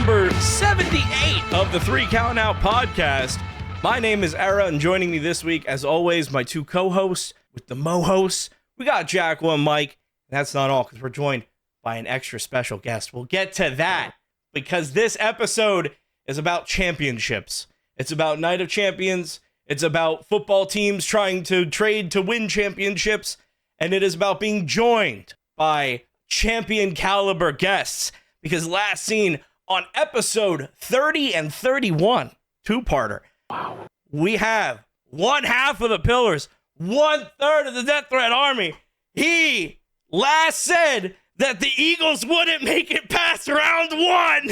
number 78 of the 3 Count Out podcast. My name is Era, and joining me this week, as always, my 2 co-hosts with the Mo-hosts. We got Jackal and Mike, and that's not all, because we're joined by an extra special guest. We'll get to that, because this episode is about championships. It's about Night of Champions. It's about football teams trying to trade to win championships, and it is about being joined by champion caliber guests, because last seen on episode 30 and 31, 2-parter, wow, we have one half of the Pillars, 1/3 of the Death Threat Army. He last said that the Eagles wouldn't make it past round 1.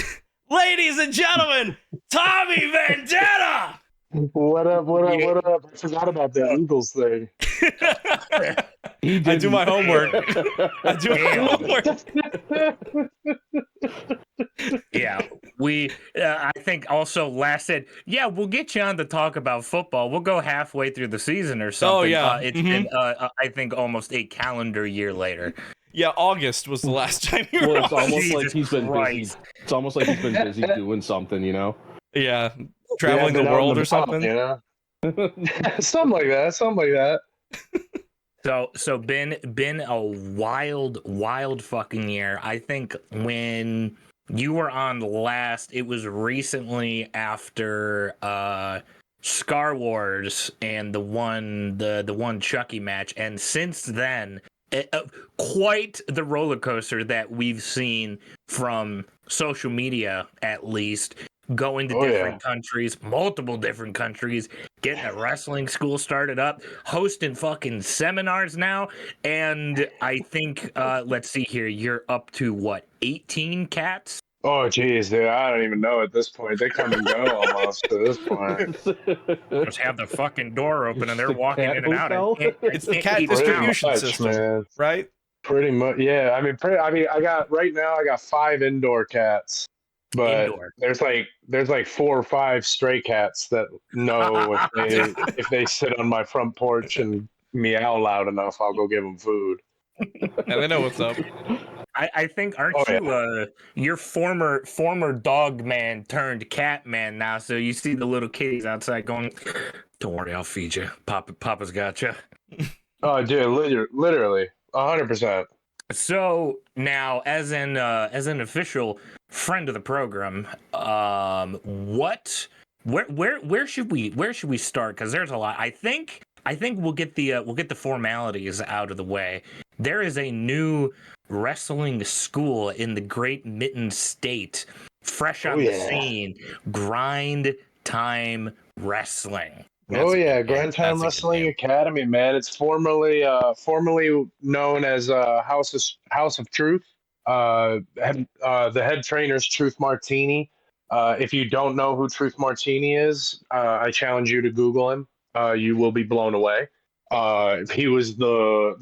Ladies and gentlemen, Tommy Vendetta. What up? I forgot about the Eagles thing. I do my homework. Yeah, I think also last said, yeah, we'll get you on to talk about football. We'll go halfway through the season or something. Oh, yeah. It's been, I think, almost a calendar year later. Yeah, August was the last time you were Well, it's on. almost like he's been busy. It's almost like he's been busy doing something, you know? Yeah, traveling the world or something. Yeah, something like that. So been a wild fucking year. I think when you were on last, it was recently after Scar Wars and the one Chucky match, and since then, quite the roller coaster that we've seen from social media, at least. Going to different countries, multiple different countries, getting a wrestling school started up, hosting fucking seminars now, and I think, let's see here, you're up to, what, 18 cats? Oh, geez, dude, I don't even know at this point. They come and go almost to this point. Just have the fucking door open and they're walking in and out. It's the cat distribution system, right? Pretty much, yeah. I mean, I got 5 indoor cats. But there's like 4 or 5 stray cats that know if they sit on my front porch and meow loud enough, I'll go give them food. And they know what's up. I think you're former dog man turned cat man now, so you see the little kitties outside going, "Don't worry, I'll feed you. Papa's got you." Oh, dude, literally 100%. So now, as an official friend of the program, where should we start? Because there's a lot. I think we'll get the formalities out of the way. There is a new wrestling school in the Great Mitten State, fresh on the scene. Grind Time Wrestling. Grind Time Wrestling Academy, man. It's formerly known as House of Truth. The head trainer's Truth Martini. If you don't know who Truth Martini is, I challenge you to Google him. You will be blown away. He was the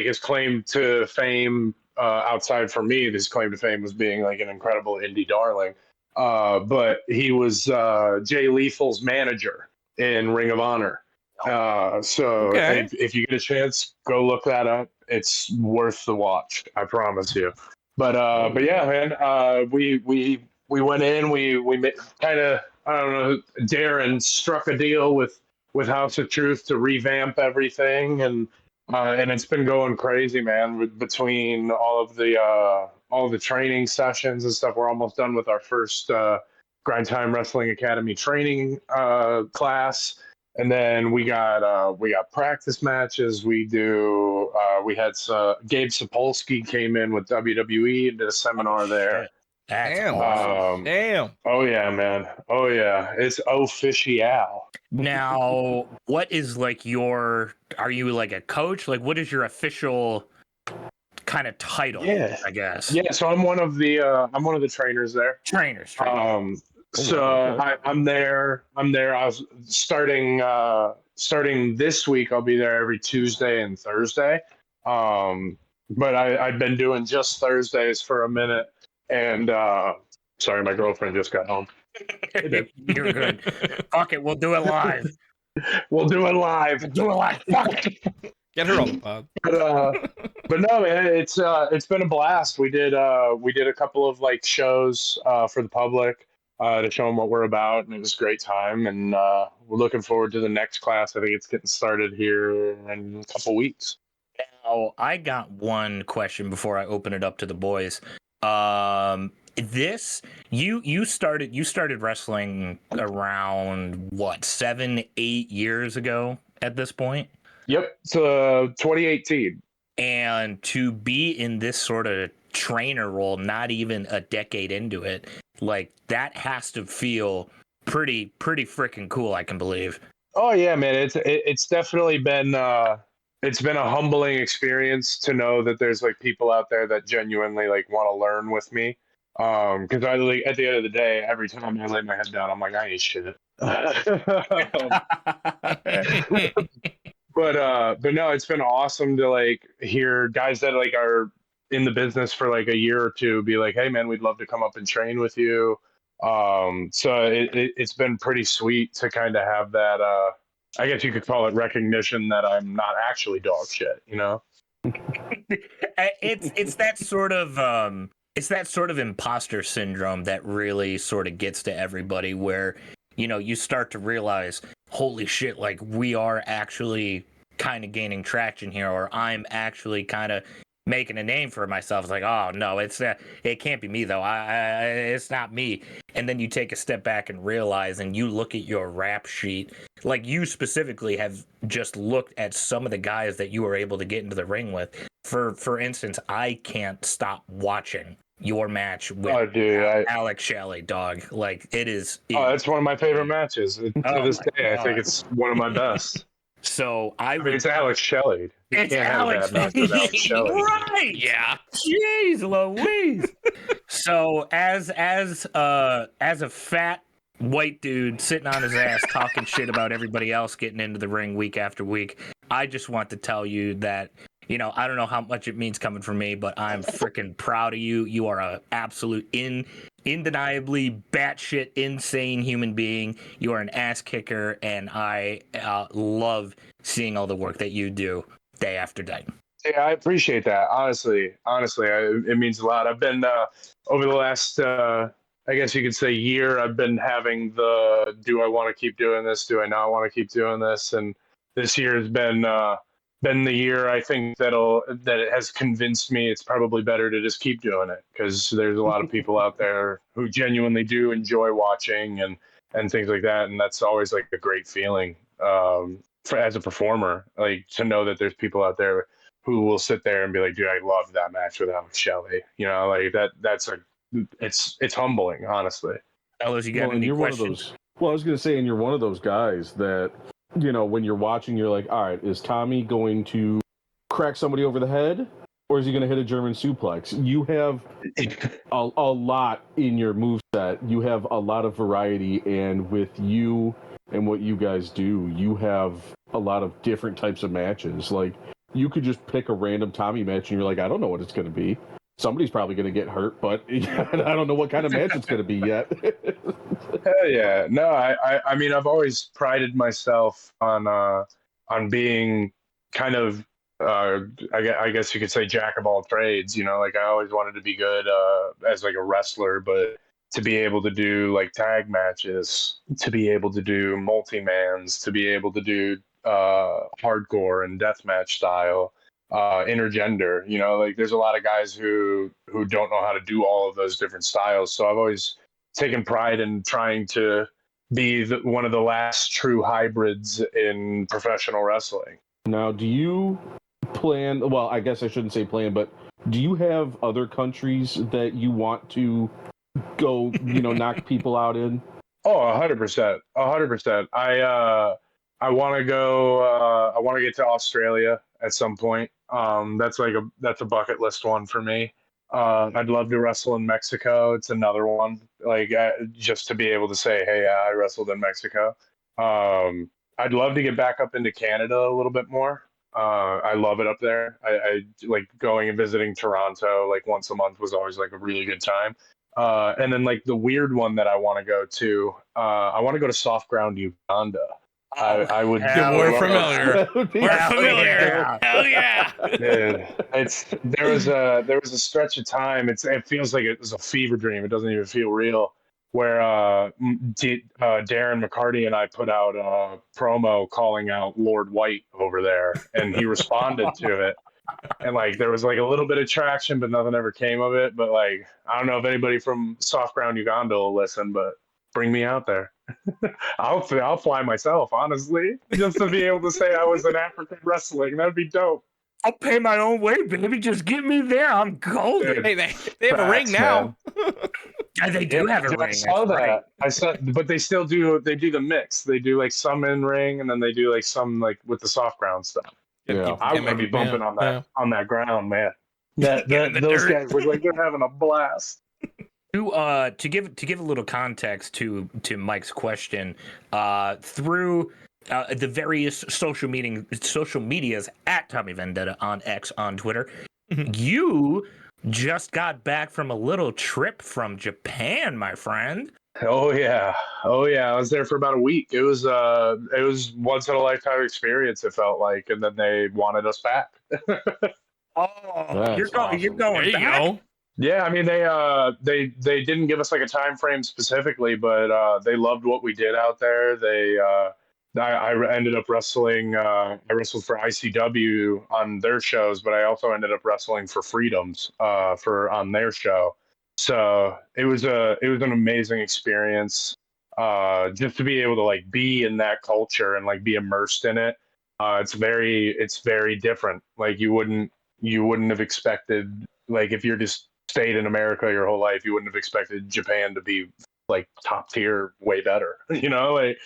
his claim to fame outside for me. His claim to fame was being like an incredible indie darling. But he was Jay Lethal's manager in Ring of Honor. If you get a chance, go look that up. It's worth the watch, I promise you. But yeah, man, we went in, we kind of, I don't know, Darren struck a deal with House of Truth to revamp everything, and it's been going crazy, man. Between all of the training sessions and stuff, we're almost done with our first Grind Time Wrestling Academy training class. And then we got practice matches. We had Gabe Sapolsky came in with WWE and did a seminar there. Damn. Damn. Oh yeah, man. Oh yeah. It's official. Now, what is are you like a coach? Like, what is your official kind of title? Yeah, I guess. Yeah. So I'm one of the trainers there. Trainers. So I'm there. I was starting this week. I'll be there every Tuesday and Thursday. But I've been doing just Thursdays for a minute. And sorry, my girlfriend just got home. You're good. Fuck it, we'll do it live. We'll do it live. Fuck it. Get her on the pod. But no, man, it's been a blast. We did a couple of like shows for the public to show them what we're about, and it was a great time. And we're looking forward to the next class. I think it's getting started here in a couple weeks. Now, I got one question before I open it up to the boys. This you started wrestling around what 7-8 years ago at this point, Yep, so 2018. and to be in this sort of trainer role, not even a decade into it, like that has to feel pretty freaking cool. I can believe. Oh yeah, man, it's definitely been it's been a humbling experience to know that there's like people out there that genuinely like want to learn with me. Because I like at the end of the day, every time I lay my head down, I'm like, I ain't shit. But no, it's been awesome to like hear guys that like are in the business for like a year or two be like, hey man, we'd love to come up and train with you. So it's been pretty sweet to kind of have that I guess you could call it recognition that I'm not actually dog shit, you know? It's that sort of imposter syndrome that really sort of gets to everybody, where you start to realize, holy shit, like we are actually kind of gaining traction here, or I'm actually kind of making a name for myself. It's like, oh no, it can't be me though. It's not me. And then you take a step back and realize, and you look at your rap sheet, like you specifically have just looked at some of the guys that you were able to get into the ring with. For instance, I can't stop watching your match with Alex Shelley, dog. Like it is. Oh, that's one of my favorite matches. To this day, I think it's one of my best. So I mean, it's Alex Shelley. You it's can't Alex. have a bad match with Alex Shelley. Right? Yeah. Jeez Louise. So as a fat white dude sitting on his ass talking shit about everybody else getting into the ring week after week, I just want to tell you that, I don't know how much it means coming from me, but I'm freaking proud of you. You are a absolute undeniably batshit insane human being. You are an ass kicker, and I love seeing all the work that you do day after day. Yeah, I appreciate that. Honestly, it means a lot. I've been over the last, I guess you could say, year. I've been having do I want to keep doing this? Do I not want to keep doing this? And this year has been the year I think that it has convinced me it's probably better to just keep doing it, because there's a lot of people out there who genuinely do enjoy watching and things like that, and that's always like a great feeling as a performer, like to know that there's people out there who will sit there and be like, dude, I love that match with Alex Shelley. Like it's humbling, honestly. Ellis, you got any questions? I was gonna say, and you're one of those guys that, when you're watching, you're like, all right, is Tommy going to crack somebody over the head, or is he going to hit a German suplex? You have a lot in your moveset. You have a lot of variety, and with you and what you guys do, you have a lot of different types of matches. Like, you could just pick a random Tommy match, and you're like, I don't know what it's going to be. Somebody's probably going to get hurt, but I don't know what kind of match it's going to be yet. Hell yeah. No, I mean, I've always prided myself on being kind of, I guess you could say, jack of all trades. Like I always wanted to be good as like a wrestler, but to be able to do like tag matches, to be able to do multi-mans, to be able to do hardcore and deathmatch style, intergender, like there's a lot of guys who don't know how to do all of those different styles. So I've always taken pride in trying to be one of the last true hybrids in professional wrestling. Now, do you plan, well, I guess I shouldn't say plan, but do you have other countries that you want to go, knock people out in? Oh, 100%. 100%. I want to go, I want to get to Australia at some point. That's a bucket list one for me. I'd love to wrestle in Mexico. It's another one, like just to be able to say, hey, I wrestled in Mexico. I'd love to get back up into Canada a little bit more. I love it up there. I like going and visiting Toronto like once a month was always like a really good time. And then like the weird one that I want to go to, I want to go to soft ground Uganda. I would. Yeah, we're familiar. That would be We're Hell familiar. yeah. Hell yeah. Dude, there was a stretch of time. It feels like it was a fever dream. It doesn't even feel real. Where Darren McCarty and I put out a promo calling out Lord White over there, and he responded to it. And like there was like a little bit of traction, but nothing ever came of it. But like I don't know if anybody from soft ground Uganda will listen, but bring me out there. I'll fly myself, honestly, just to be able to say I was in African wrestling. That'd be dope. I'll pay my own way, baby. Just get me there. I'm golden. Hey, they have a ring Facts, now. And they do have a Dude, ring. I saw That's right. that. I saw, but they still do. They do the mix. They do like some in ring, and then they do like some like with the soft ground stuff. Yeah. I want to be bumping on that ground, man. Those dirt. guys look like they're having a blast. To give a little context to Mike's question, through the various social medias at Tommy Vendetta on X on Twitter, you just got back from a little trip from Japan, my friend. Oh yeah. I was there for about a week. It was once in a lifetime experience. It felt like, and then they wanted us back. Oh, That's you're going awesome. There back? you go. Yeah, I mean they didn't give us like a time frame specifically, but they loved what we did out there. I ended up wrestling. I wrestled for ICW on their shows, but I also ended up wrestling for Freedoms on their show. So it was an amazing experience. Just to be able to like be in that culture and like be immersed in it. It's very different. Like you wouldn't have expected, like if you're just stayed in America your whole life, you wouldn't have expected Japan to be like top tier, way better. Like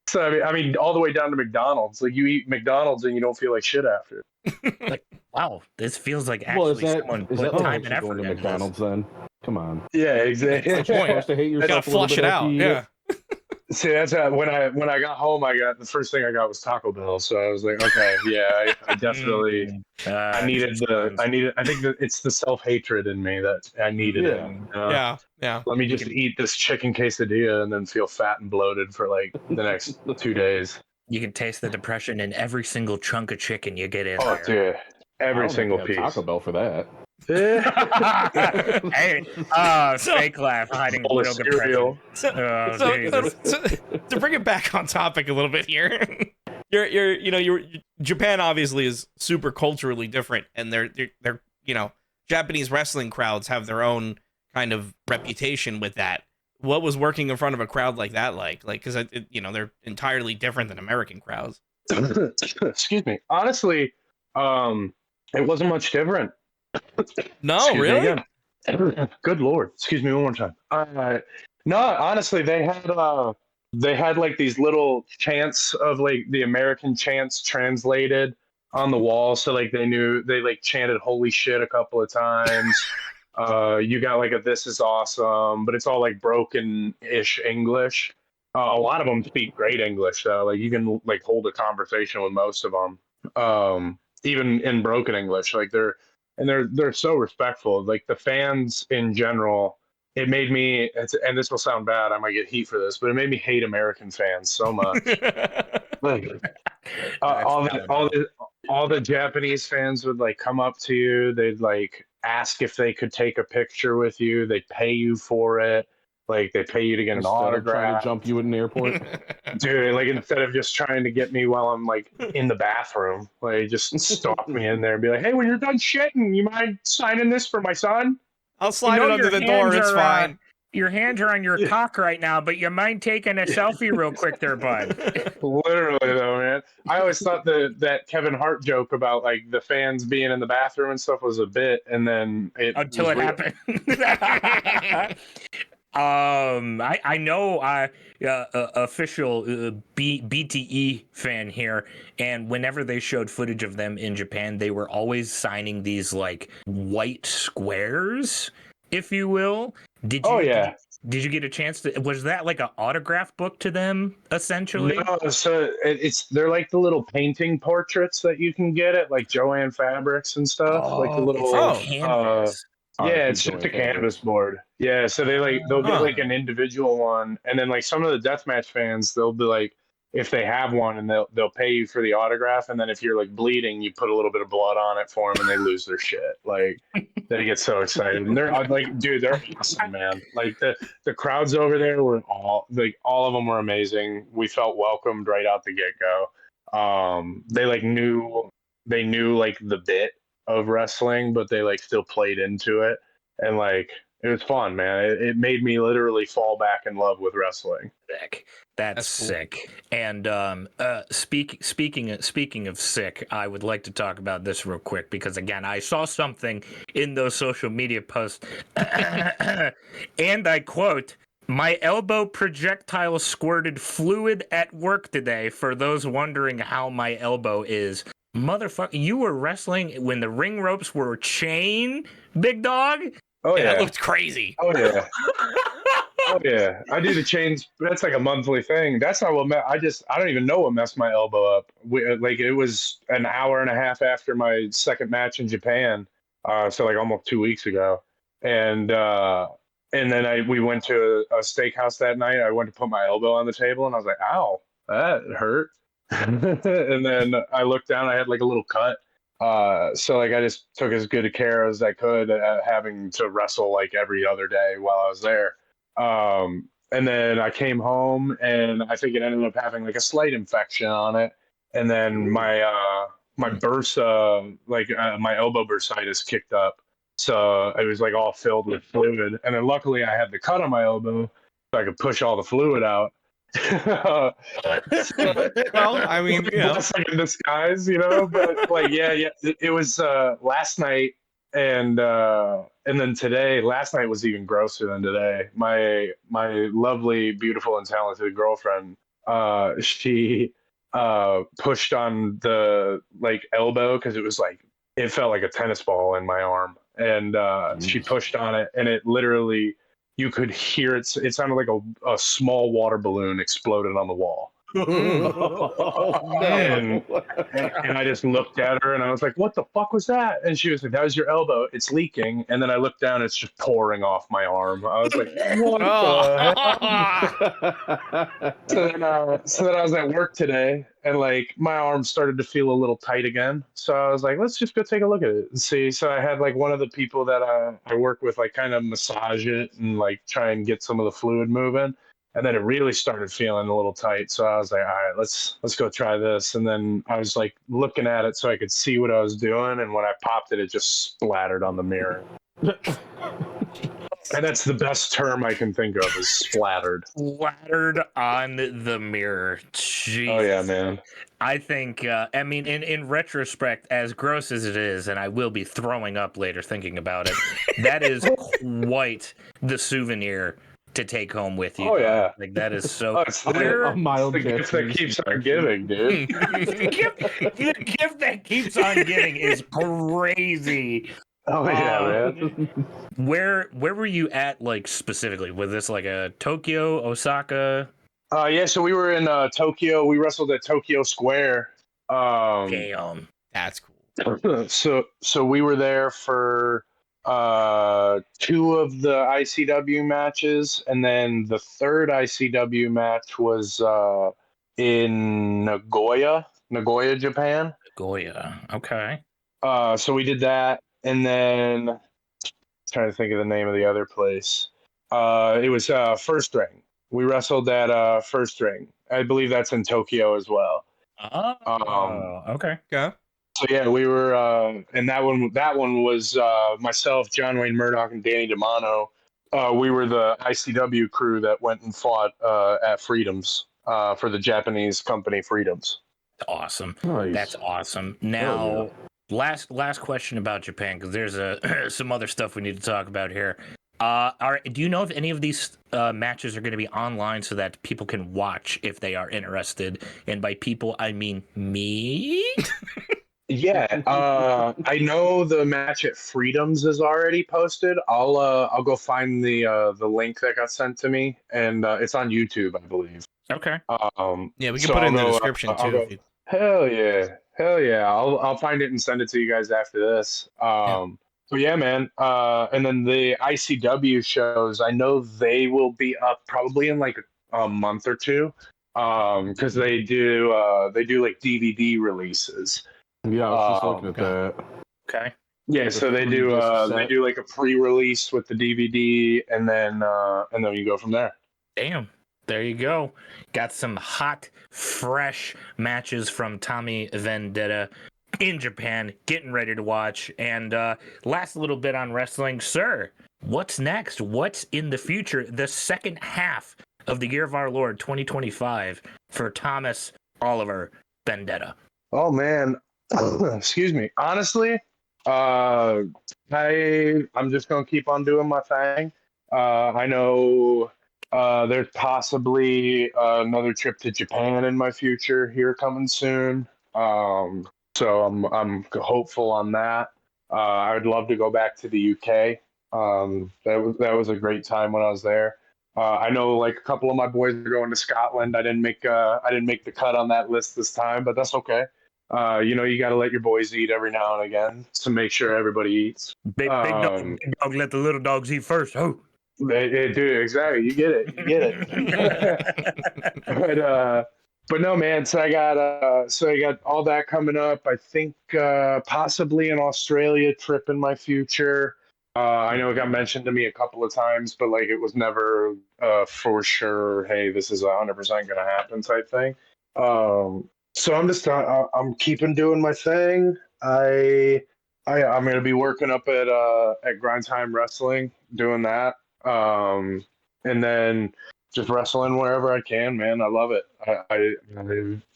so I mean, all the way down to McDonald's. Like you eat McDonald's and you don't feel like shit after. Wow, this feels like Well, actually someone is put that time like and effort going to into this. McDonald's then? Come on. Yeah, exactly. You're supposed to hate You yourself gotta a little flush bit it after out. you eat Yeah. See, that's when I got home. The first thing I got was Taco Bell. So I was like, okay, yeah, I definitely I think that it's the self-hatred in me that I needed Yeah. it. Yeah. Let me just eat this chicken quesadilla and then feel fat and bloated for like the next 2 days. You can taste the depression in every single chunk of chicken you get in Oh, there. dude, I every don't single have to piece. have Taco Bell for that. Hey, fake laugh hiding Bowl of real depression. cereal. To bring it back on topic a little bit here, your Japan obviously is super culturally different, and they're Japanese wrestling crowds have their own kind of reputation with that. What was working in front of a crowd like that like? Because they're entirely different than American crowds. Excuse me. Honestly, it wasn't much different. No, Excuse me really? again. Good Lord. Excuse me one more time. No, honestly, they had like these little chants of like the American chants translated on the wall. So like they like chanted holy shit a couple of times. You got like a "this is awesome," but it's all like broken-ish English. A lot of them speak great English though. Like you can like hold a conversation with most of them, even in broken English. Like they're so respectful. Like the fans in general, it made me. And this will sound bad. I might get heat for this, but it made me hate American fans so much. Like all the Japanese fans would like come up to you. They'd like ask if they could take a picture with you. They'd pay you for it. Like they pay you to get an Instead of trying autograph. to jump you at an airport. Dude, like instead of just trying to get me while I'm like in the bathroom, like just stalk me in there and be like, "Hey, when you're done shitting, you mind signing this for my son?" I'll slide it under the door. It's fine. Your hands are on your cock right now, but you mind taking a selfie real quick there, bud? Literally though, man. I always thought that Kevin Hart joke about like the fans being in the bathroom and stuff was a bit, and then Until it happened. I know official BTE fan here, and whenever they showed footage of them in Japan, they were always signing these like white squares, if you will. Did you get a chance to? Was that like an autograph book to them essentially? No, so they're like the little painting portraits that you can get at like Joanne Fabrics and stuff, like the little it's like canvas. Yeah, it's just a canvas board. Yeah, so they'll get like an individual one, and then like some of the deathmatch fans, they'll be like, if they have one, and they'll pay you for the autograph, and then if you're like bleeding, you put a little bit of blood on it for them, and they lose their shit. Like they get so excited, and they're like, dude, they're awesome, man. Like the crowds over there were all of them were amazing. We felt welcomed right out the get go. They knew like the bit of wrestling, but they like still played into it, and like it was fun, man. It made me literally fall back in love with wrestling. Sick. That's cool. sick. And speaking of sick, I would like to talk about this real quick because again, I saw something in those social media posts, and I quote, "My elbow projectile squirted fluid at work today." For those wondering how my elbow is, motherfucker, you were wrestling when the ring ropes were chain, big dog? Oh yeah, That looked crazy. Oh yeah. Oh yeah, I do the chains. That's like a monthly thing. That's not what I don't even know what messed my elbow up. Like it was an hour and a half after my second match in Japan, so like almost 2 weeks ago, and then we went to a steakhouse that night. I went to put my elbow on the table, and I was like, "Ow, that hurt." And then I looked down. I had like a little cut. So like I just took as good a care as I could, having to wrestle like every other day while I was there. And then I came home, and I think it ended up having like a slight infection on it. And then my bursa, my elbow bursitis kicked up. So it was like all filled with fluid. And then luckily I had the cut on my elbow so I could push all the fluid out. Well, I mean, you know, blessing in disguise, you know. But like, yeah, it was last night, and then today. Last night was even grosser than today. My lovely, beautiful, and talented girlfriend, she pushed on the like elbow because it was like it felt like a tennis ball in my arm, and she pushed on it, and it literally. You could hear it. It sounded like a small water balloon exploded on the wall. And I just looked at her and I was like, "What the fuck was that?" And she was like, "That was your elbow. It's leaking." And then I looked down. It's just pouring off my arm. I was like, "What the hell?" So then I was at work today, and like my arm started to feel a little tight again. So I was like, "Let's just go take a look at it and see." So I had like one of the people that I work with like kind of massage it and like try and get some of the fluid moving. And then it really started feeling a little tight. So I was like, all right, let's go try this. And then I was like looking at it so I could see what I was doing. And when I popped it, it just splattered on the mirror. And that's the best term I can think of is splattered. Splattered on the mirror. Jeez. Oh yeah, man. I think, I mean, in retrospect, as gross as it is, and I will be throwing up later thinking about it, that is quite the souvenir to take home with you. Oh yeah, like that is so. it's a mild gift that keeps on giving, dude. The gift that keeps on giving is crazy. Oh yeah, man. Where were you at, like specifically? Was this like a Tokyo, Osaka? Yeah, so we were in Tokyo. We wrestled at Tokyo Square. Damn, that's cool. So we were there for 2 of the ICW matches, and then the third ICW match was in Nagoya, Japan. Nagoya, okay. So we did that, and then trying to think of the name of the other place. It was First Ring. We wrestled at First Ring. I believe that's in Tokyo as well. Oh, okay. Yeah. So yeah, we were, and that one was myself, John Wayne Murdoch, and Danny DeMano. We were the ICW crew that went and fought at Freedoms for the Japanese company Freedoms. Awesome. Nice. That's awesome. Now, last question about Japan, because there's some other stuff we need to talk about here. Do you know if any of these matches are going to be online so that people can watch if they are interested? And by people, I mean me. Yeah, I know the match at Freedoms is already posted. I'll go find the link that got sent to me, and it's on YouTube, I believe. Okay. Yeah, we can put it in the description too. Hell yeah. I'll find it and send it to you guys after this. So yeah, man. And then the ICW shows, I know they will be up probably in like a month or two, because they do like DVD releases. Yeah, I was just looking at Okay. that. Okay. Yeah, so they 3 disc they set. do like a pre-release with the DVD, and then you go from there. Damn. There you go. Got some hot, fresh matches from Tommy Vendetta in Japan, getting ready to watch. And last little bit on wrestling, sir. What's next? What's in the future? The second half of the year of our Lord 2025 for Thomas Oliver Vendetta. Oh man, excuse me. Honestly, I'm just gonna keep on doing my thing. I know there's possibly another trip to Japan in my future here coming soon. So I'm hopeful on that. I would love to go back to the UK. That was a great time when I was there. I know like a couple of my boys are going to Scotland. I didn't make the cut on that list this time, but that's okay. You got to let your boys eat every now and again to make sure everybody eats. Big dog, let the little dogs eat first. Oh. They do exactly. You get it. But no, man. So I got all that coming up. I think possibly an Australia trip in my future. I know it got mentioned to me a couple of times, but like it was never for sure. Hey, this is 100% going to happen type thing. So I'm keeping doing my thing. I'm going to be working up at Grind Time Wrestling, doing that. And then just wrestling wherever I can, man. I love it. I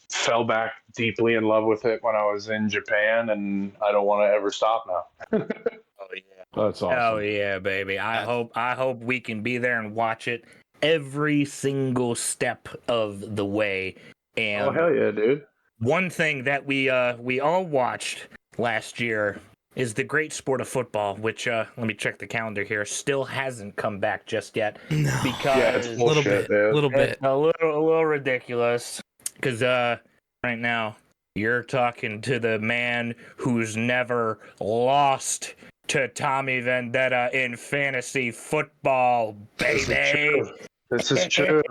fell back deeply in love with it when I was in Japan, and I don't want to ever stop now. Oh yeah. That's awesome. Oh yeah, baby. I hope we can be there and watch it every single step of the way. And Oh hell yeah, dude! one thing that we all watched last year is the great sport of football, which let me check the calendar here, still hasn't come back just yet. No. Because Yeah, it's bullshit, dude. Little bit. it's a little ridiculous. Because right now you're talking to the man who's never lost to Tommy Vendetta in fantasy football, baby. This is true.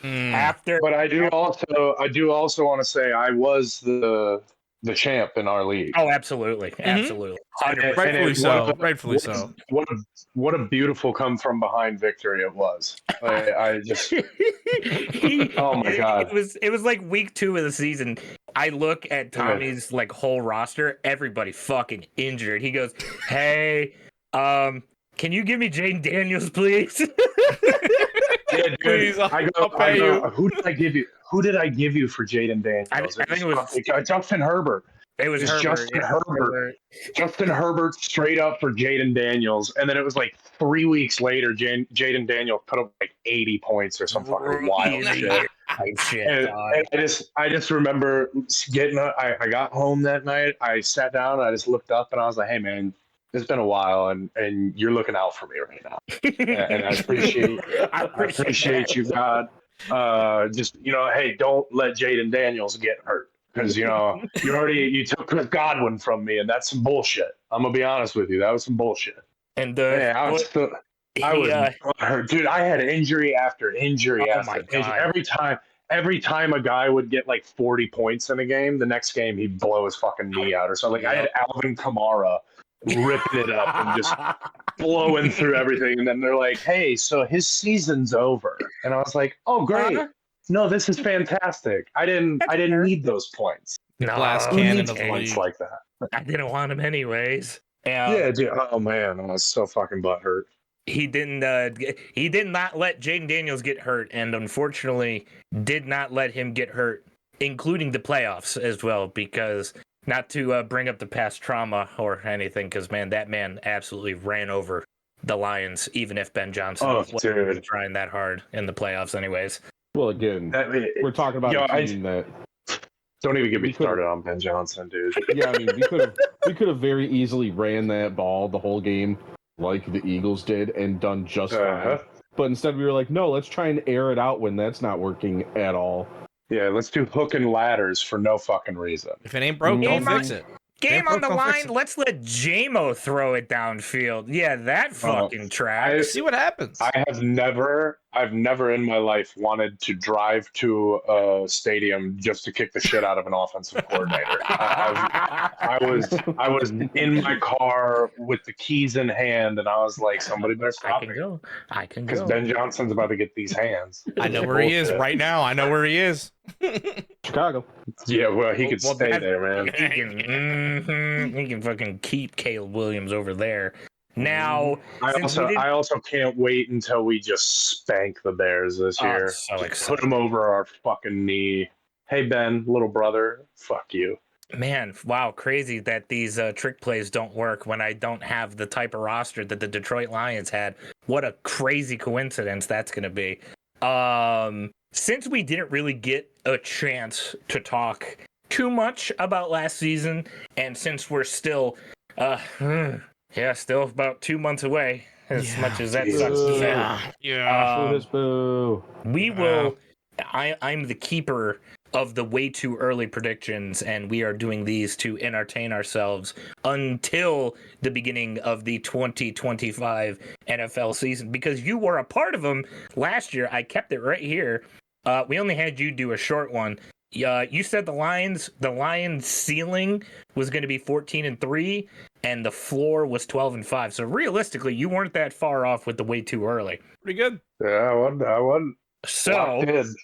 After, But I do also want to say I was the champ in our league. oh, absolutely, absolutely, 100%. Rightfully so. What a beautiful come from behind victory it was. I just oh my God. It was like week 2 of the season. I look at Tommy's like whole roster, everybody fucking injured. He goes, "Hey, can you give me Jane Daniels, please?" Yeah, dude. Please, I pay you. Who did I give you? Who did I give you for Jaden Daniels? I think it was Justin Herbert. It was Herbert. Justin Herbert. Justin Herbert straight up for Jaden Daniels, and then it was like 3 weeks later, Jaden Daniels put up like 80 points or some fucking wild shit. And I just remember I got home that night. I sat down, I just looked up, and I was like, "Hey, man, it's been a while, and you're looking out for me right now, and I appreciate you, God. Just hey, don't let Jaden Daniels get hurt." Because you took Chris Godwin from me, and that's some bullshit. I'm gonna be honest with you, that was some bullshit. And I was hurt, dude. I had injury after injury after injury. Every time a guy would get like 40 points in a game, the next game he'd blow his fucking knee out or something. Like I had Alvin Kamara ripping it up and just blowing through everything, and then they're like, "Hey, so his season's over," and I was like, "Oh, great." No, this is fantastic. I didn't need those points. No, Glass Who cannon needs of the points league. like that? I didn't want him anyways. Yeah, dude. Oh man, I was so fucking butthurt. He did not let Jaden Daniels get hurt, and unfortunately did not let him get hurt, including the playoffs as well, because not to bring up the past trauma or anything, because man, that man absolutely ran over the Lions, even if Ben Johnson wasn't trying that hard in the playoffs anyways. Well, again, we're talking about a team that don't even get me started on Ben Johnson, dude. Yeah, I mean, we could have very easily ran that ball the whole game like the Eagles did and done just fine. But instead we were like, no, let's try and air it out when that's not working at all. Yeah, let's do hook and ladders for no fucking reason. If it ain't broke, don't fix it. Game on the Gonna fix line. it. Let's let JMO throw it downfield. Yeah, that fucking tracks. See what happens. I've never in my life wanted to drive to a stadium just to kick the shit out of an offensive coordinator. I was in my car with the keys in hand, and I was like, somebody better stop me, I can because go. Ben Johnson's about to get these hands. I know where he is Bullshit. right now. I know where he is. Chicago. Yeah, well, he could Well, stay that- there, man. He can fucking keep Caleb Williams over there. Now, I also can't wait until we just spank the Bears this I'm year. so Just excited. put them over our fucking knee. Hey Ben, little brother, fuck you. Man, wow, crazy that these trick plays don't work when I don't have the type of roster that the Detroit Lions had. What a crazy coincidence that's going to be. Since we didn't really get a chance to talk too much about last season, and since we're still, still about 2 months away, as much as that Jesus. sucks to say. Yeah. Boo. We will. I'm the keeper of the way too early predictions, and we are doing these to entertain ourselves until the beginning of the 2025 NFL season, because you were a part of them last year. I kept it right here. We only had you do a short one. You said the Lions ceiling was going to be 14-3, and the floor was 12-5. So realistically, you weren't that far off with the way too early. Pretty good. Yeah, I wasn't So, locked in.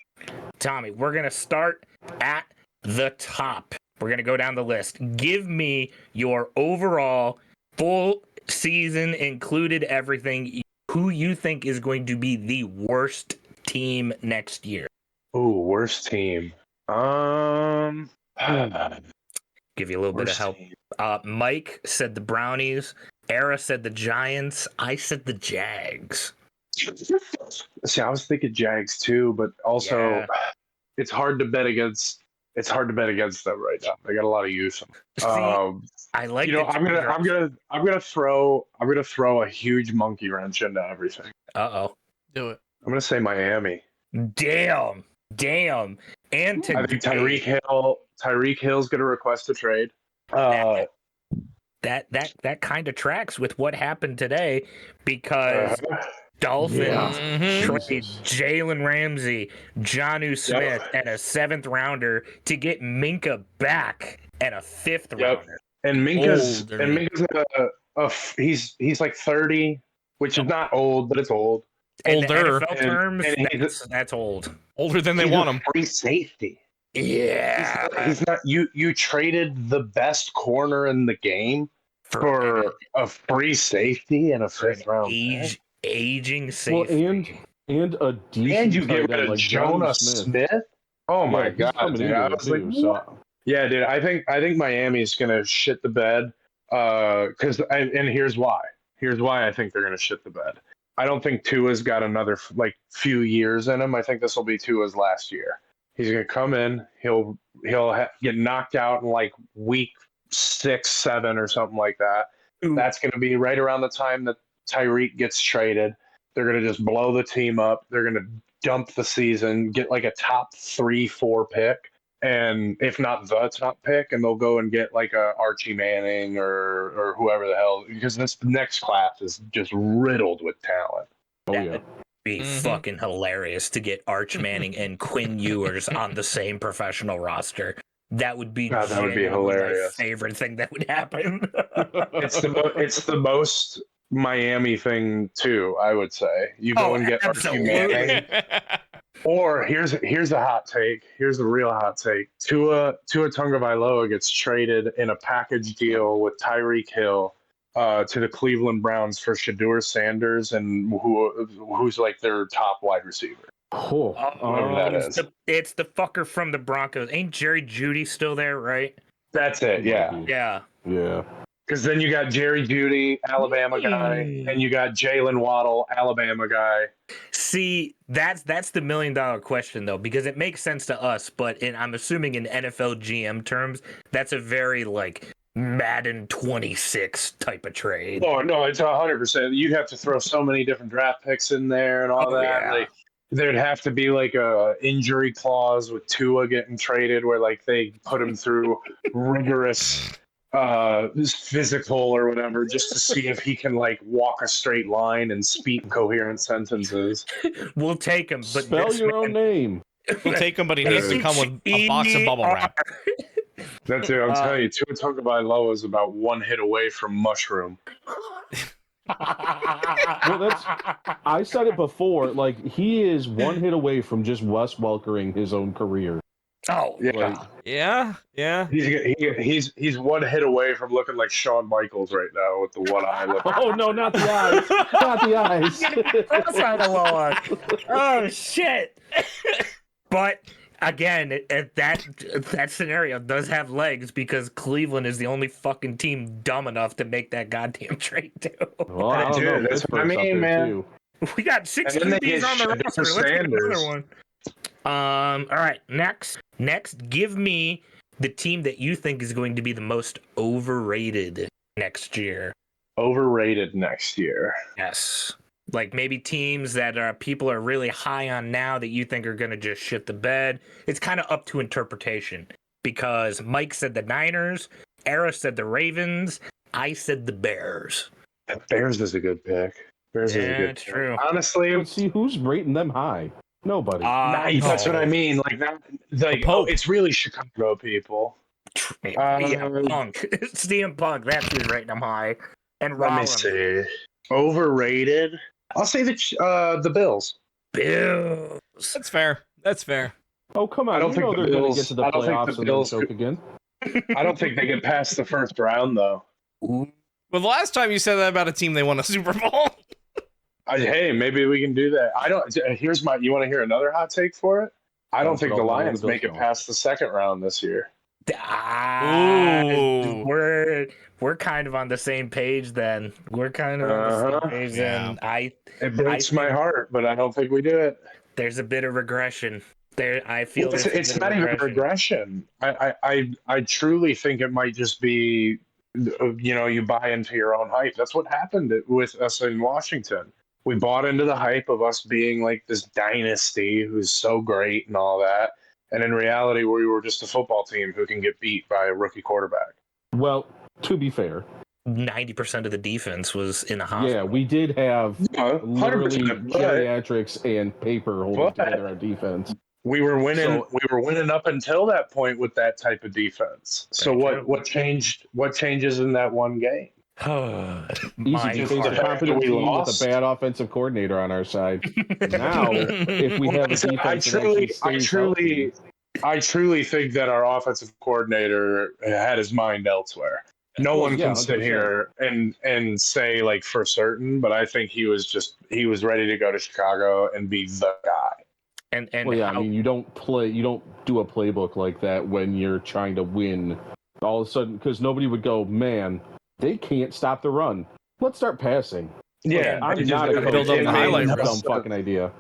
Tommy, we're going to start at the top. We're going to go down the list. Give me your overall full season, included everything, who you think is going to be the worst team next year. Ooh, worst team. Give you a little bit of Worst help. team. Mike said the Brownies. Era said the Giants. I said the Jags. See, I was thinking Jags too, but also Yeah. it's hard to bet against. It's hard to bet against them right now. They got a lot of youth. See, I like. I'm gonna throw a huge monkey wrench into everything. Do it. I'm gonna say Miami. Damn. And I think Tyreek Hill's gonna request a trade. That kind of tracks with what happened today, because Dolphins trade Jalen Ramsey, Jonnu Smith, and a 7th rounder to get Minka back and a 5th rounder. And Minka's Older. he's like 30, which is not old, but it's old. In the Older. NFL terms, And that's old. Older than they want him. Free safety. Yeah. He's not. You traded the best corner in the game for a free safety and a 5th round pick. Aging safety. And a decent And you tight get rid end of like Jonah Smith. Oh my he's god, coming dude! into I it was like, too, so. yeah, dude. I think Miami's gonna shit the bed. And here's why. Here's why I think they're gonna shit the bed. I don't think Tua's got another few years in him. I think this will be Tua's last year. He's gonna come in. He'll get knocked out in like week 6, 7 or something like that. Ooh. That's gonna be right around the time that Tyreek gets traded. They're gonna just blow the team up. They're gonna dump the season, get like a top 3, 4 pick, and if not the top pick, and they'll go and get like a Archie Manning or whoever the hell, because this next class is just riddled with talent. Oh That yeah. would be fucking hilarious to get Arch Manning and Quinn Ewers on the same professional roster. That would be God, that would be genuinely hilarious. my favorite thing that would happen. It's the most Miami thing too, I would say. You go and get Archie Manning. Or here's a hot take. Here's a real hot take. Tua Tagovailoa gets traded in a package deal with Tyreek Hill to the Cleveland Browns for Shedeur Sanders, and who's like their top wide receiver. Whoever that is. It's the fucker from the Broncos. Ain't Jerry Jeudy still there, right? That's it. Yeah. Yeah. Yeah. Because then you got Jerry Jeudy, Alabama guy, and you got Jalen Waddle, Alabama guy. See, that's the $1 million question though, because it makes sense to us, but I'm assuming in NFL GM terms, that's a very like Madden 26 type of trade. Oh no, it's 100%. You'd have to throw so many different draft picks in there and all that. Yeah. Like, there'd have to be like a injury clause with Tua getting traded, where like they put him through rigorous physical or whatever, just to see if he can like walk a straight line and speak coherent sentences. We'll take him, but Spell this your man, own name. We'll take him, but he needs to come with a box of bubble wrap. That's it. I'm telling you, Tua Tagovailoa is about one hit away from mushroom. Well, I said it before. Like, he is one hit away from just Wes Welkering his own career. Oh, Yeah. Like, Yeah. He's one hit away from looking like Shawn Michaels right now with the one eye look. oh no, not the eyes, not the eyes. that's not a lower. Oh shit! But again, that scenario does have legs because Cleveland is the only fucking team dumb enough to make that goddamn trade too. Well, I don't know. That's what I Pittsburgh's up mean, there, man. too. We got 6 And then they QBs get on the Shedeur roster. Let's get another Sanders. one. All right, next, give me the team that you think is going to be the most overrated next year. Overrated next year. Yes. Like maybe teams that people are really high on now that you think are going to just shit the bed. It's kind of up to interpretation because Mike said the Niners, Era said the Ravens, I said the Bears. Bears is a good pick. Bears is a good It's pick. true. Honestly, But see, who's rating them high? Nobody. that's what I mean. Like that. Like it's really Chicago people. Punk. CM Punk, that's who's rating them high. And Let me Rollins. see. Overrated. I'll say the Bills. Bills. That's fair. That's fair. Oh, come on. I don't You think know the they're going to Bills- get to the I don't think the playoffs and then Bills choke could- again. I don't think they get past the first round though. Ooh. Well, the last time you said that about a team, they won a Super Bowl. Hey, maybe we can do that. I don't. Here's my. You want to hear another hot take for it? I don't think the Lions make it past the second round this year. Ooh. We're kind of on the same page then. We're kind of on the same page then. It breaks my heart, but I don't think we do it. There's a bit of regression. There, I feel It's not even regression. I truly think it might just be, you buy into your own hype. That's what happened with us in Washington. We bought into the hype of us being like this dynasty who's so great and all that. And in reality, we were just a football team who can get beat by a rookie quarterback. Well, to be fair, 90% of the defense was in the hospital. yeah, we did have literally 100%, geriatrics and paper holding together our defense. We were winning. So- We were winning up until that point with that type of defense. So what changed? What changes in that one game? Easy to face a competent we team lost. with a bad offensive coordinator on our side. Now, if we have a defense I truly think that our offensive coordinator had his mind elsewhere. No one can sit 100%. here and say like for certain, but I think he was ready to go to Chicago and be the guy. And well, yeah, I mean, you don't do a playbook like that when you're trying to win. All of a sudden, because nobody would go, man, they can't stop the run. Let's start passing. Yeah, I'm it not just- a coach. build up the I have highlight a reel. dumb fucking idea.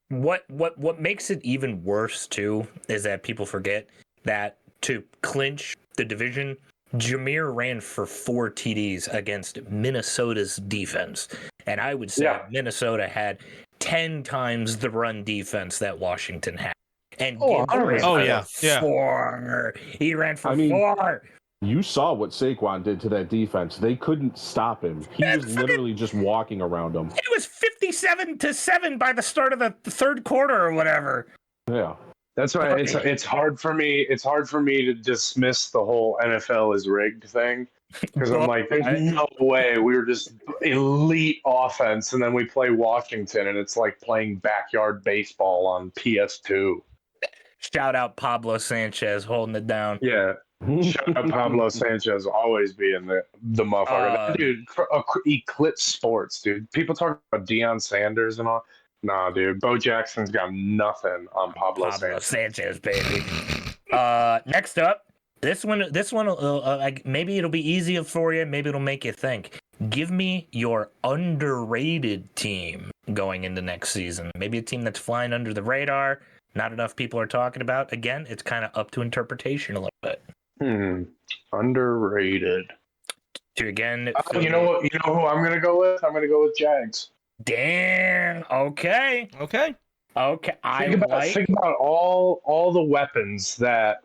what makes it even worse too is that people forget that to clinch the division, Jameer ran for 4 TDs against Minnesota's defense. And I would say Minnesota had 10 times the run defense that Washington had. And yeah. 4. He ran for 4. You saw what Saquon did to that defense. They couldn't stop him. He was literally just walking around them. It was 57-7 by the start of the third quarter or whatever. Yeah. That's why it's hard for me. It's hard for me to dismiss the whole NFL is rigged thing because I'm like, there's no way we were just elite offense, and then we play Washington, and it's like playing backyard baseball on PS2. Shout out Pablo Sanchez holding it down. Yeah, shout out Pablo Sanchez always being the motherfucker. Dude, eclipse sports, dude. People talk about Deion Sanders and all. Nah, dude. Bo Jackson's got nothing on Pablo Sanchez, baby. Next up, this one. Maybe it'll be easier for you. Maybe it'll make you think. Give me your underrated team going into next season. Maybe a team that's flying under the radar. Not enough people are talking about. Again, it's kind of up to interpretation a little bit. Underrated. To again, you know what? You know who I'm gonna go with? I'm gonna go with Jags. Damn. Okay. Okay. Think about all the weapons that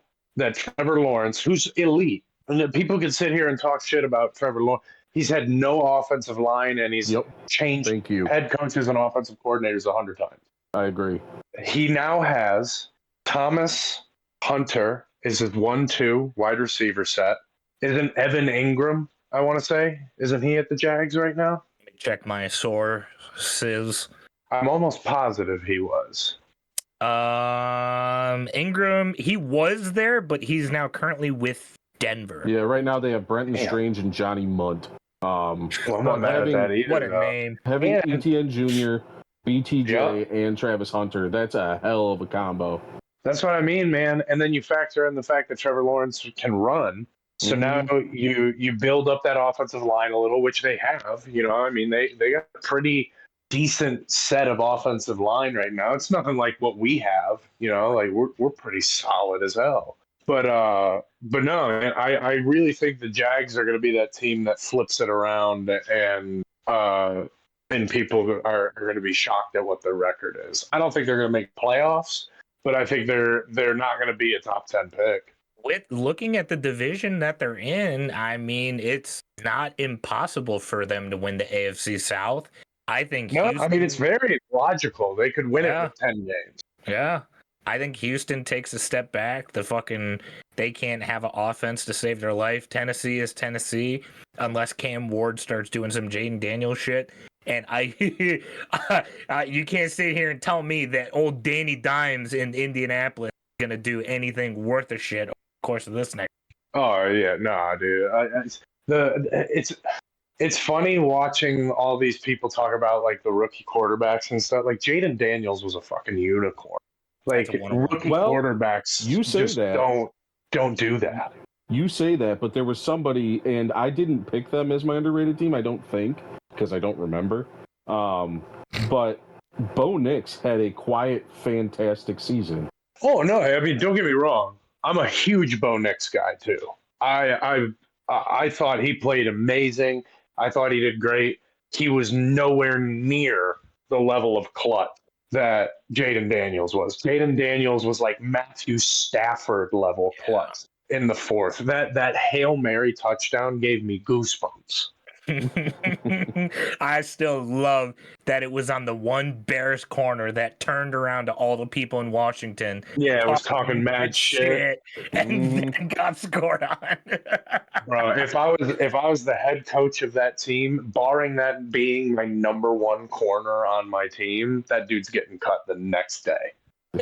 Trevor Lawrence, who's elite, And then people can sit here and talk shit about Trevor Lawrence. He's had no offensive line, and he's changed Thank you. head coaches and offensive coordinators 100 times. I agree. He now has Thomas Hunter is his 1-2 wide receiver set. Isn't Evan Ingram, I want to say, isn't he at the Jags right now? Let me check my sources. I'm almost positive he was. Ingram, he was there, but he's now currently with Denver. Yeah, right now they have Brenton Strange and Johnny Munt. Well, I'm not mad at that either. What a name. Having Yeah. ETN Jr., BTJ, Yep. and Travis Hunter, that's a hell of a combo. That's what I mean, man. And then you factor in the fact that Trevor Lawrence can run. So now you build up that offensive line a little, which they have. You know, I mean, they got a pretty decent set of offensive line right now. It's nothing like what we have. You know, like we're pretty solid as hell. But no, man, I really think the Jags are going to be that team that flips it around, and people are going to be shocked at what their record is. I don't think they're going to make playoffs, but I think they're not going to be a top 10 pick. With looking at the division that they're in, I mean, it's not impossible for them to win the AFC South. I think. No, Houston, I mean, it's very logical. They could win it with 10 games. Yeah. I think Houston takes a step back. They can't have an offense to save their life. Tennessee is Tennessee, unless Cam Ward starts doing some Jaden Daniels shit. And you can't sit here and tell me that old Danny Dimes in Indianapolis is gonna do anything worth a shit over the course of this next. Oh yeah, nah, dude. It's funny watching all these people talk about like the rookie quarterbacks and stuff. Like Jaden Daniels was a fucking unicorn. Like rookie quarterbacks, you say just that. don't do that. You say that, but there was somebody, and I didn't pick them as my underrated team, I don't think, because I don't remember. But Bo Nix had a quiet, fantastic season. Oh no, I mean, don't get me wrong. I'm a huge Bo Nix guy too. I thought he played amazing. I thought he did great. He was nowhere near the level of clutch that Jaden Daniels was. Jaden Daniels was like Matthew Stafford level clutch in the fourth. That Hail Mary touchdown gave me goosebumps. I still love that it was on the one Bears corner that turned around to all the people in Washington. Yeah, it was talking mad shit. And then got scored on. Bro, if I was the head coach of that team, barring that being my number one corner on my team, that dude's getting cut the next day.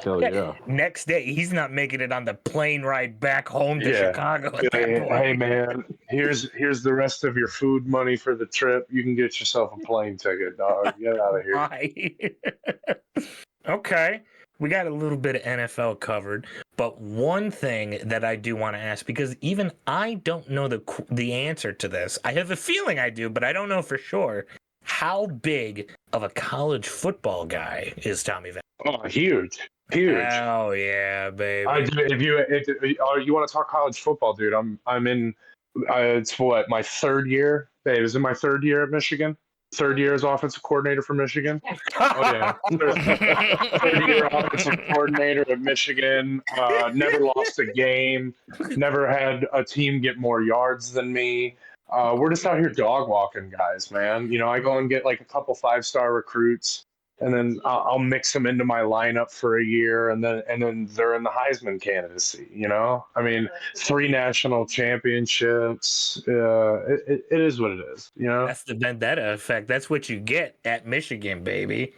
Hell yeah. Next day, he's not making it on the plane ride back home to Chicago. At that point. Hey man, here's the rest of your food money for the trip. You can get yourself a plane ticket, dog. Get out of here. Okay. We got a little bit of NFL covered, but one thing that I do want to ask, because even I don't know the answer to this. I have a feeling I do, but I don't know for sure. How big of a college football guy is Tommy Van? Oh, huge. Oh yeah, baby. If you want to talk college football, dude, I'm in. It's what, my third year. Babe, is it my third year at Michigan? Third year as offensive coordinator for Michigan. Oh yeah, third year offensive coordinator at Michigan. Never lost a game. Never had a team get more yards than me. We're just out here dog walking guys, man. You know, I go and get like a couple 5-star recruits, and then I'll mix them into my lineup for a year, and then they're in the Heisman candidacy. You know, I mean, 3 national championships. It is what it is. You know, That's the Vendetta effect. That's what you get at Michigan, baby.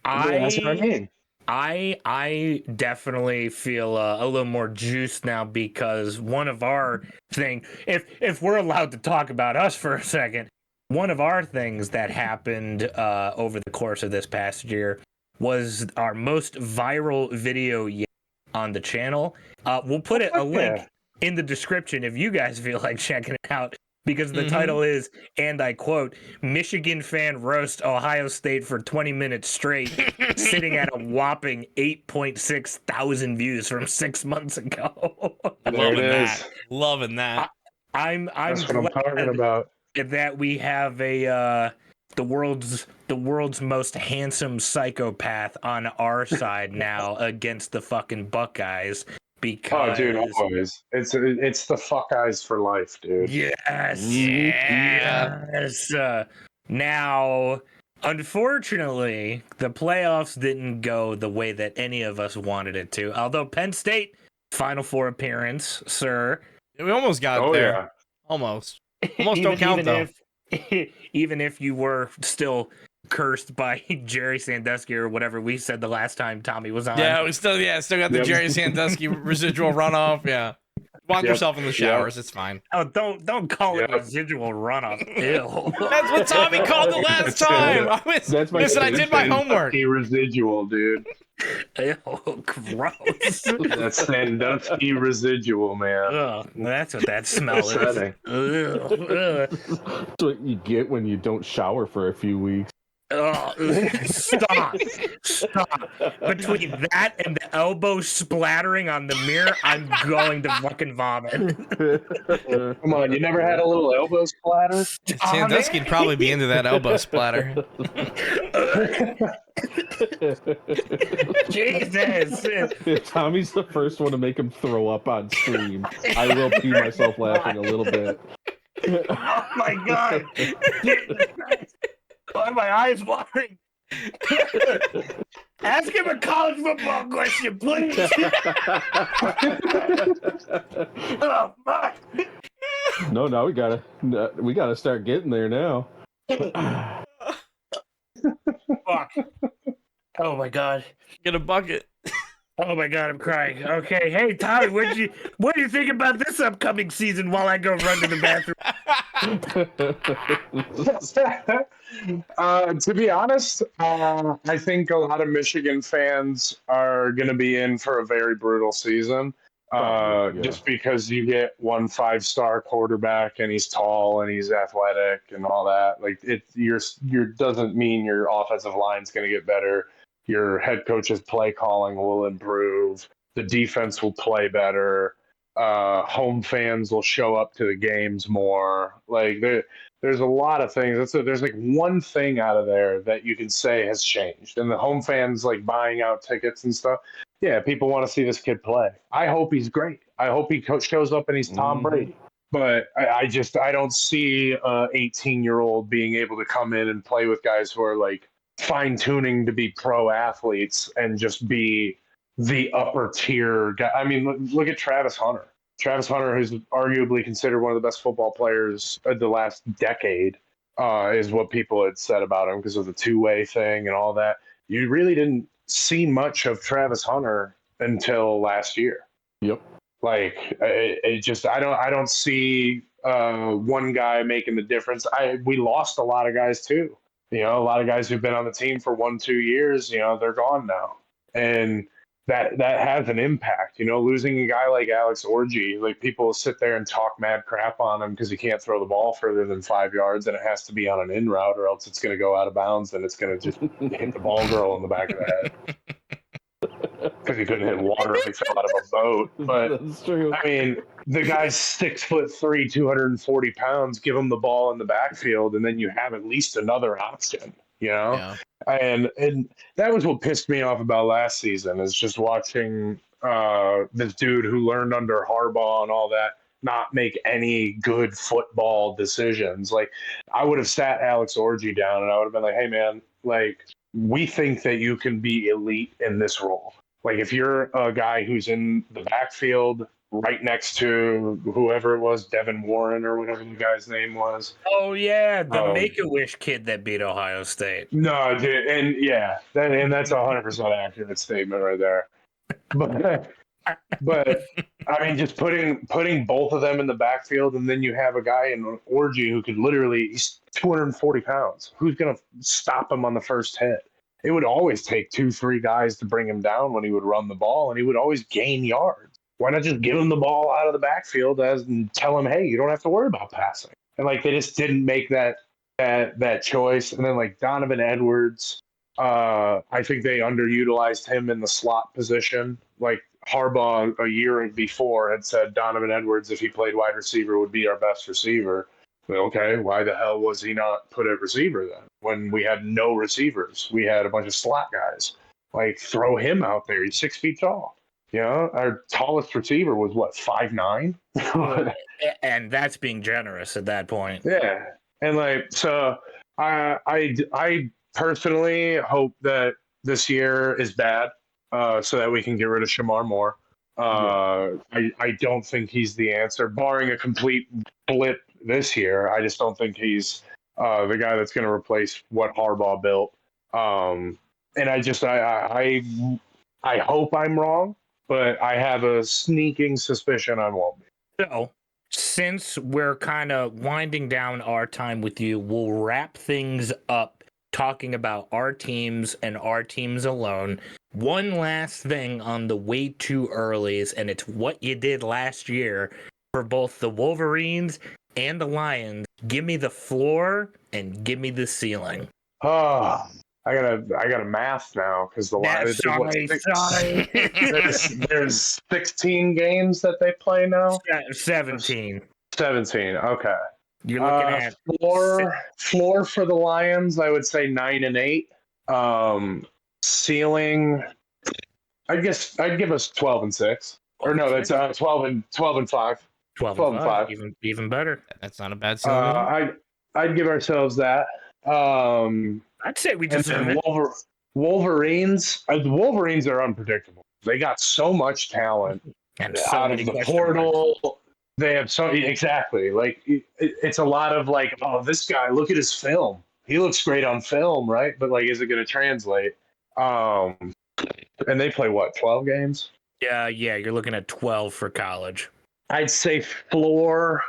That's what I mean. I definitely feel a little more juiced now, because one of our thing, if we're allowed to talk about us for a second, one of our things that happened over the course of this past year was our most viral video yet on the channel. We'll put a link in the description if you guys feel like checking it out, because the title is, and I quote, "Michigan fan roast Ohio State for 20 minutes straight," sitting at a whopping 8.6 thousand views from 6 months ago. Loving that. I'm That's what I'm talking about. That we have the world's most handsome psychopath on our side now against the fucking Buckeyes. because dude, always. It's the fuck eyes for life, dude. yes, Yeah. yes. Now, unfortunately, the playoffs didn't go the way that any of us wanted it to. Although Penn State Final Four appearance, sir. We almost got Oh there. yeah. Almost don't count though. Even if you were still cursed by Jerry Sandusky or whatever we said the last time Tommy was on. Yeah, we still got the Yep. Jerry Sandusky residual runoff. Yeah, watch Yep. yourself in the showers. It's fine. Oh, don't call it Yep. residual runoff. Ew. That's what Tommy called it last time. That's my Listen, I did my homework. Sandusky residual, dude. Ew, gross. That's Sandusky residual, man. Ugh, that's what that smell is. Upsetting. Ugh, ugh. That's what you get when you don't shower for a few weeks. Ugh, stop. Between that and the elbow splattering on the mirror, I'm going to fucking vomit. Come on, you never had a little elbow splatter? Sandusky'd probably be into that elbow splatter. Jesus. Tommy's the first one to make him throw up on stream. I will pee myself laughing a little bit. Oh my god. Jesus Christ. Why are my eyes watering? Ask him a college football question, please. Oh, fuck. No, now we gotta start getting there now. Fuck. Oh my god. Get a bucket. Oh my god, I'm crying. Okay, hey Tommy, what do you think about this upcoming season while I go run to the bathroom? To be honest, I think a lot of Michigan fans are going to be in for a very brutal season. Probably, yeah. Just because you get one 5-star quarterback and he's tall and he's athletic and all that, like your doesn't mean your offensive line's going to get better. Your head coach's play calling will improve. The defense will play better. Home fans will show up to the games more. Like there's a lot of things. There's like one thing out of there that you can say has changed, and the home fans like buying out tickets and stuff. Yeah, people want to see this kid play. I hope he's great. I hope he shows up and he's Tom Brady. But I don't see a 18-year-old being able to come in and play with guys who are like fine tuning to be pro athletes and just be the upper tier guy. I mean, look at Travis Hunter. Travis Hunter, who's arguably considered one of the best football players of the last decade, is what people had said about him because of the two-way thing and all that. You really didn't see much of Travis Hunter until last year. Yep. Like I don't see one guy making the difference. We lost a lot of guys too. You know, a lot of guys who've been on the team for 1-2 years, you know, they're gone now. And that has an impact, you know, losing a guy like Alex Orji, like people sit there and talk mad crap on him because he can't throw the ball further than 5 yards and it has to be on an in route or else it's going to go out of bounds and it's going to just hit the ball girl in the back of the head. Because he couldn't hit water if he fell out of a boat. But That's true. I mean, the guy's 6'3", 240 pounds. Give him the ball in the backfield, and then you have at least another option. You know, Yeah. And that was what pissed me off about last season is just watching this dude who learned under Harbaugh and all that not make any good football decisions. Like I would have sat Alex Orji down and I would have been like, hey man, like we think that you can be elite in this role. Like if you're a guy who's in the backfield right next to whoever it was, Devin Warren or whatever the guy's name was. Oh yeah, the Make-A-Wish kid that beat Ohio State. No, dude, and yeah, that's a 100% accurate statement right there. But I mean, just putting both of them in the backfield, and then you have a guy in Orgy who could literally, he's 240 pounds. Who's gonna stop him on the first hit? It would always take 2-3 guys to bring him down when he would run the ball, and he would always gain yards. Why not just give him the ball out of the backfield and tell him, hey, you don't have to worry about passing? And like they just didn't make that choice. And then like Donovan Edwards, I think they underutilized him in the slot position. Like Harbaugh a year before had said Donovan Edwards, if he played wide receiver, would be our best receiver. Well, okay, why the hell was he not put at receiver then? When we had no receivers, we had a bunch of slot guys. Like throw him out there. He's 6 feet tall. You know, our tallest receiver was what, 5'9"? And that's being generous at that point. Yeah, and like so, I personally hope that this year is bad, so that we can get rid of Shamar Moore. I don't think he's the answer, barring a complete blip this year. I just don't think he's the guy that's going to replace what Harbaugh built. And I hope I'm wrong, but I have a sneaking suspicion I won't be. So, since we're kind of winding down our time with you, we'll wrap things up talking about our teams and our teams alone. One last thing on the way too earlies, and it's what you did last year for both the Wolverines and the Lions. Give me the floor and give me the ceiling. Oh, I gotta math now because the Lions. Sorry. There's 16 games that they play now. 17. 17. Okay. You're looking at floor for the Lions. I would say 9 and 8. Ceiling. I'd give us 12 and 6. Or no, that's 12 and 5. 12 and 5. Even better. That's not a bad ceiling. I'd give ourselves that. I'd say we just Wolverines. The Wolverines are unpredictable. They got so much talent and so out many of the portal. They have so exactly like it's a lot of like, oh, this guy, look at his film. He looks great on film, right? But like, is it going to translate? And they play what, 12 games? Yeah, you're looking at 12 for college. I'd say floor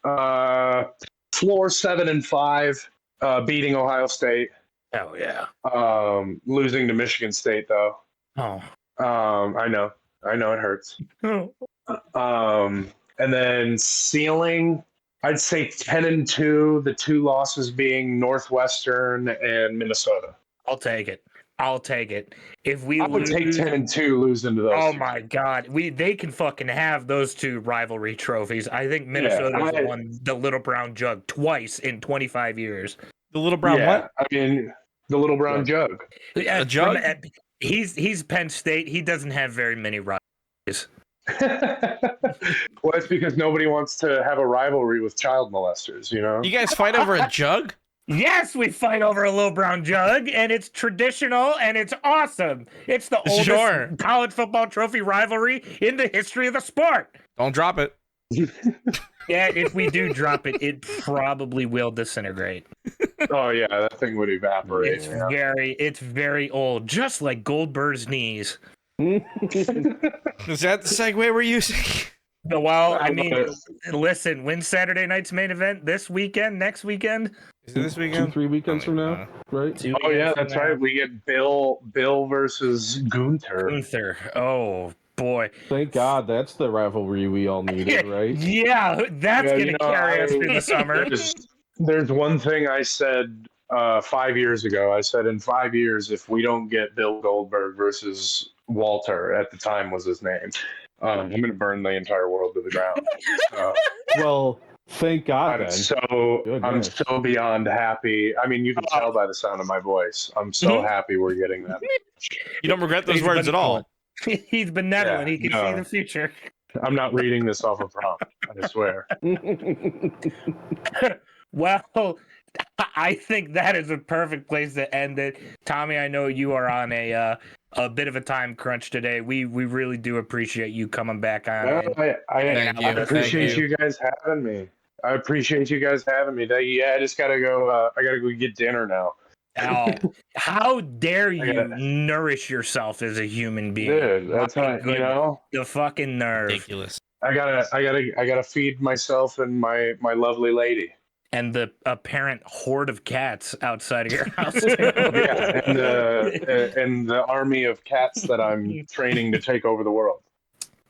7 and 5, beating Ohio State. Oh yeah. Losing to Michigan State though. Oh. I know it hurts. And then ceiling, I'd say 10 and 2. The 2 losses being Northwestern and Minnesota. I'll take it. If we I would take 10 and 2 losing to those. Oh my God, they can fucking have those 2 rivalry trophies. I think Minnesota's won the Little Brown Jug twice in 25 years. The Little Brown what? I mean, the Little Brown Jug. A jug? He's Penn State. He doesn't have very many rivalries. Well, it's because nobody wants to have a rivalry with child molesters, you know? You guys fight over a jug? Yes, we fight over a Little Brown Jug, and it's traditional, and it's awesome. It's the oldest college football trophy rivalry in the history of the sport. Don't drop it. Yeah, if we do drop it, it probably will disintegrate. Oh yeah, that thing would evaporate. It's very old, just like Goldberg's knees. Is that the segue we're using? Well, I mean, listen, when's Saturday night's main event? This weekend? Next weekend? Is it this weekend? 2-3 weekends from now, right? Oh yeah, that's right. We get Bill versus Gunther. Oh boy! Thank God that's the rivalry we all needed, right? Yeah, that's gonna carry us through the summer. There's one thing I said 5 years ago. I said in 5 years, if we don't get Bill Goldberg versus Walter, at the time was his name, I'm going to burn the entire world to the ground. Well, thank God. I'm so beyond happy. I mean, you can tell by the sound of my voice. I'm so happy we're getting that. You don't regret those words at all. He's benevolent. He can see the future. I'm not reading this off a prompt. I swear. Well, I think that is a perfect place to end it. Tommy, I know you are on a bit of a time crunch today. We really do appreciate you coming back on. I appreciate you guys having me. I just gotta go. I gotta go get dinner now. Oh, how dare you nourish yourself as a human being? Dude, that's not, you know, the fucking nerve. Ridiculous. I gotta feed myself and my lovely lady. And the apparent horde of cats outside of your house. Yeah, and the army of cats that I'm training to take over the world.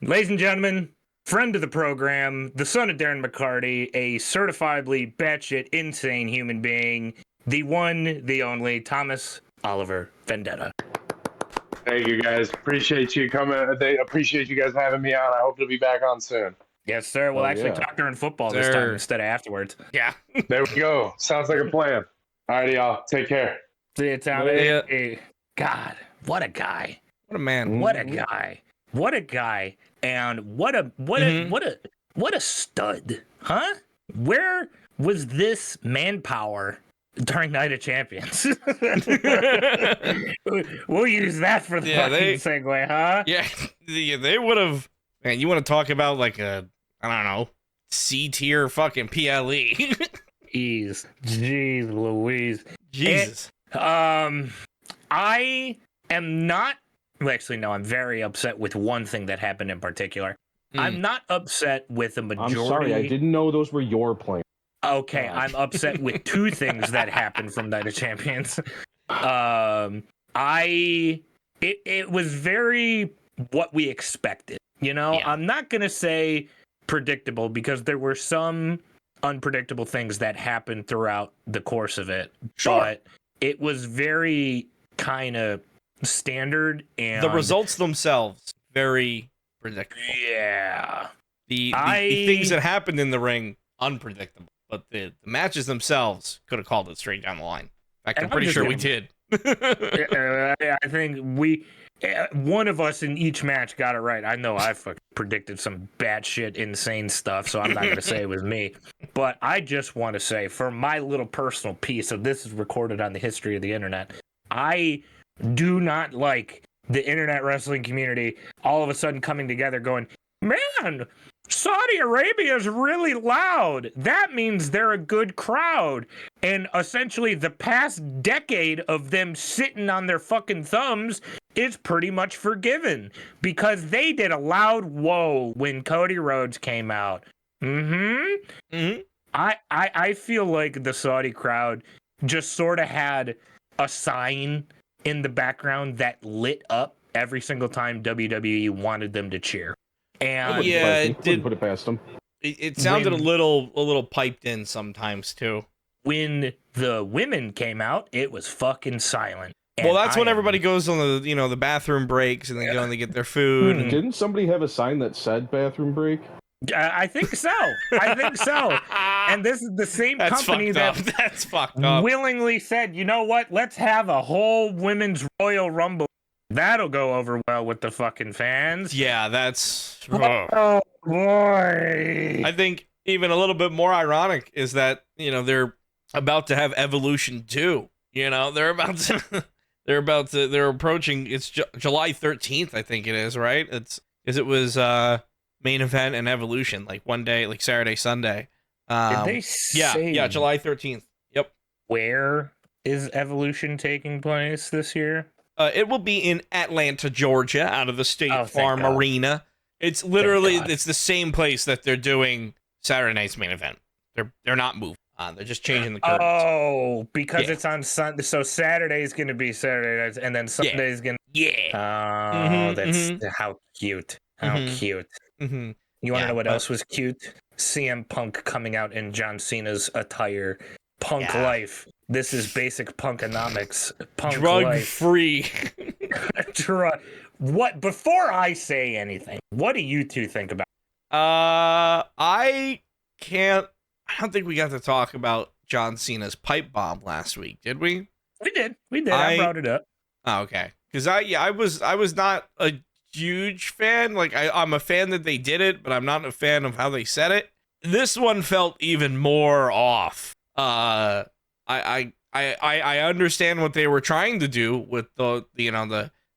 Ladies and gentlemen, friend of the program, the son of Darren McCarty, a certifiably batshit insane human being, the one, the only, Thomas Oliver Vendetta. Thank you guys. Appreciate you coming. Appreciate you guys having me on. I hope to be back on soon. Yes, sir. We'll actually talk during football this time instead of afterwards. Yeah. There we go. Sounds like a plan. All righty, y'all. Take care. See you, Tommy. Hey, God, what a guy. What a man. What a guy. What a guy, and what a stud, huh? Where was this manpower during Night of Champions? We'll use that for the fucking segue, huh? Yeah, they would have. Man, you want to talk about like a, I don't know, C tier fucking PLE? Jeez Louise. Jesus. I am not. Well, actually, no. I'm very upset with one thing that happened in particular. I'm not upset with the majority. I'm sorry, I didn't know those were your plans. Okay, I'm upset with two things that happened from Night of Champions. It was very what we expected. You know, Yeah. I'm not gonna say predictable because there were some unpredictable things that happened throughout the course of it. Sure. But it was very kind of standard, and The results themselves very predictable. Yeah. The things that happened in the ring unpredictable, but the matches themselves could have called it straight down the line. In fact, I'm pretty sure we did. I think one of us in each match got it right. I know I predicted some batshit insane stuff, so I'm not going to say it was me. But I just want to say, for my little personal piece, so this is recorded on the history of the internet, I do not like the internet wrestling community all of a sudden coming together going, man, Saudi Arabia is really loud. That means they're a good crowd. And essentially the past decade of them sitting on their fucking thumbs is pretty much forgiven because they did a loud whoa when Cody Rhodes came out. I feel like the Saudi crowd just sort of had a sign in the background that lit up every single time WWE wanted them to cheer. And yeah, it didn't put it past them. It sounded a little piped in sometimes too. When the women came out, it was fucking silent. Well, that's when everybody goes on the the bathroom breaks and they go and they get their food. Didn't somebody have a sign that said bathroom break? I think so. And this is the same company that's fucked up. Willingly said, you know what? Let's have a whole women's Royal Rumble. That'll go over well with the fucking fans. Yeah, that's... Oh, boy. I think even a little bit more ironic is that, they're about to have Evolution 2. They're approaching, it's July 13th, I think it is, right? It was Main Event and Evolution, like one day, like Saturday, Sunday. Did they say... Yeah, July 13th. Yep. Where is Evolution taking place this year? It will be in Atlanta, Georgia, out of the State Farm God. Arena. It's literally it's the same place that they're doing Saturday night's Main Event. They're not moving. They're just changing the curtains. Oh, because it's on Sunday. So Saturday's going to be Saturday night, and then Sunday's going to... Yeah. Oh, that's how cute. How cute. Mm-hmm. You want to know what else was cute? CM Punk coming out in John Cena's attire. Punk life. This is basic punkonomics. Punk Drug life. free. What? Before I say anything, what do you two think about? I don't think we got to talk about John Cena's pipe bomb last week, did we? We did. I brought it up. Oh, okay. Because I was not a huge fan. Like I'm a fan that they did it, but I'm not a fan of how they said it. This one felt even more off. I understand what they were trying to do with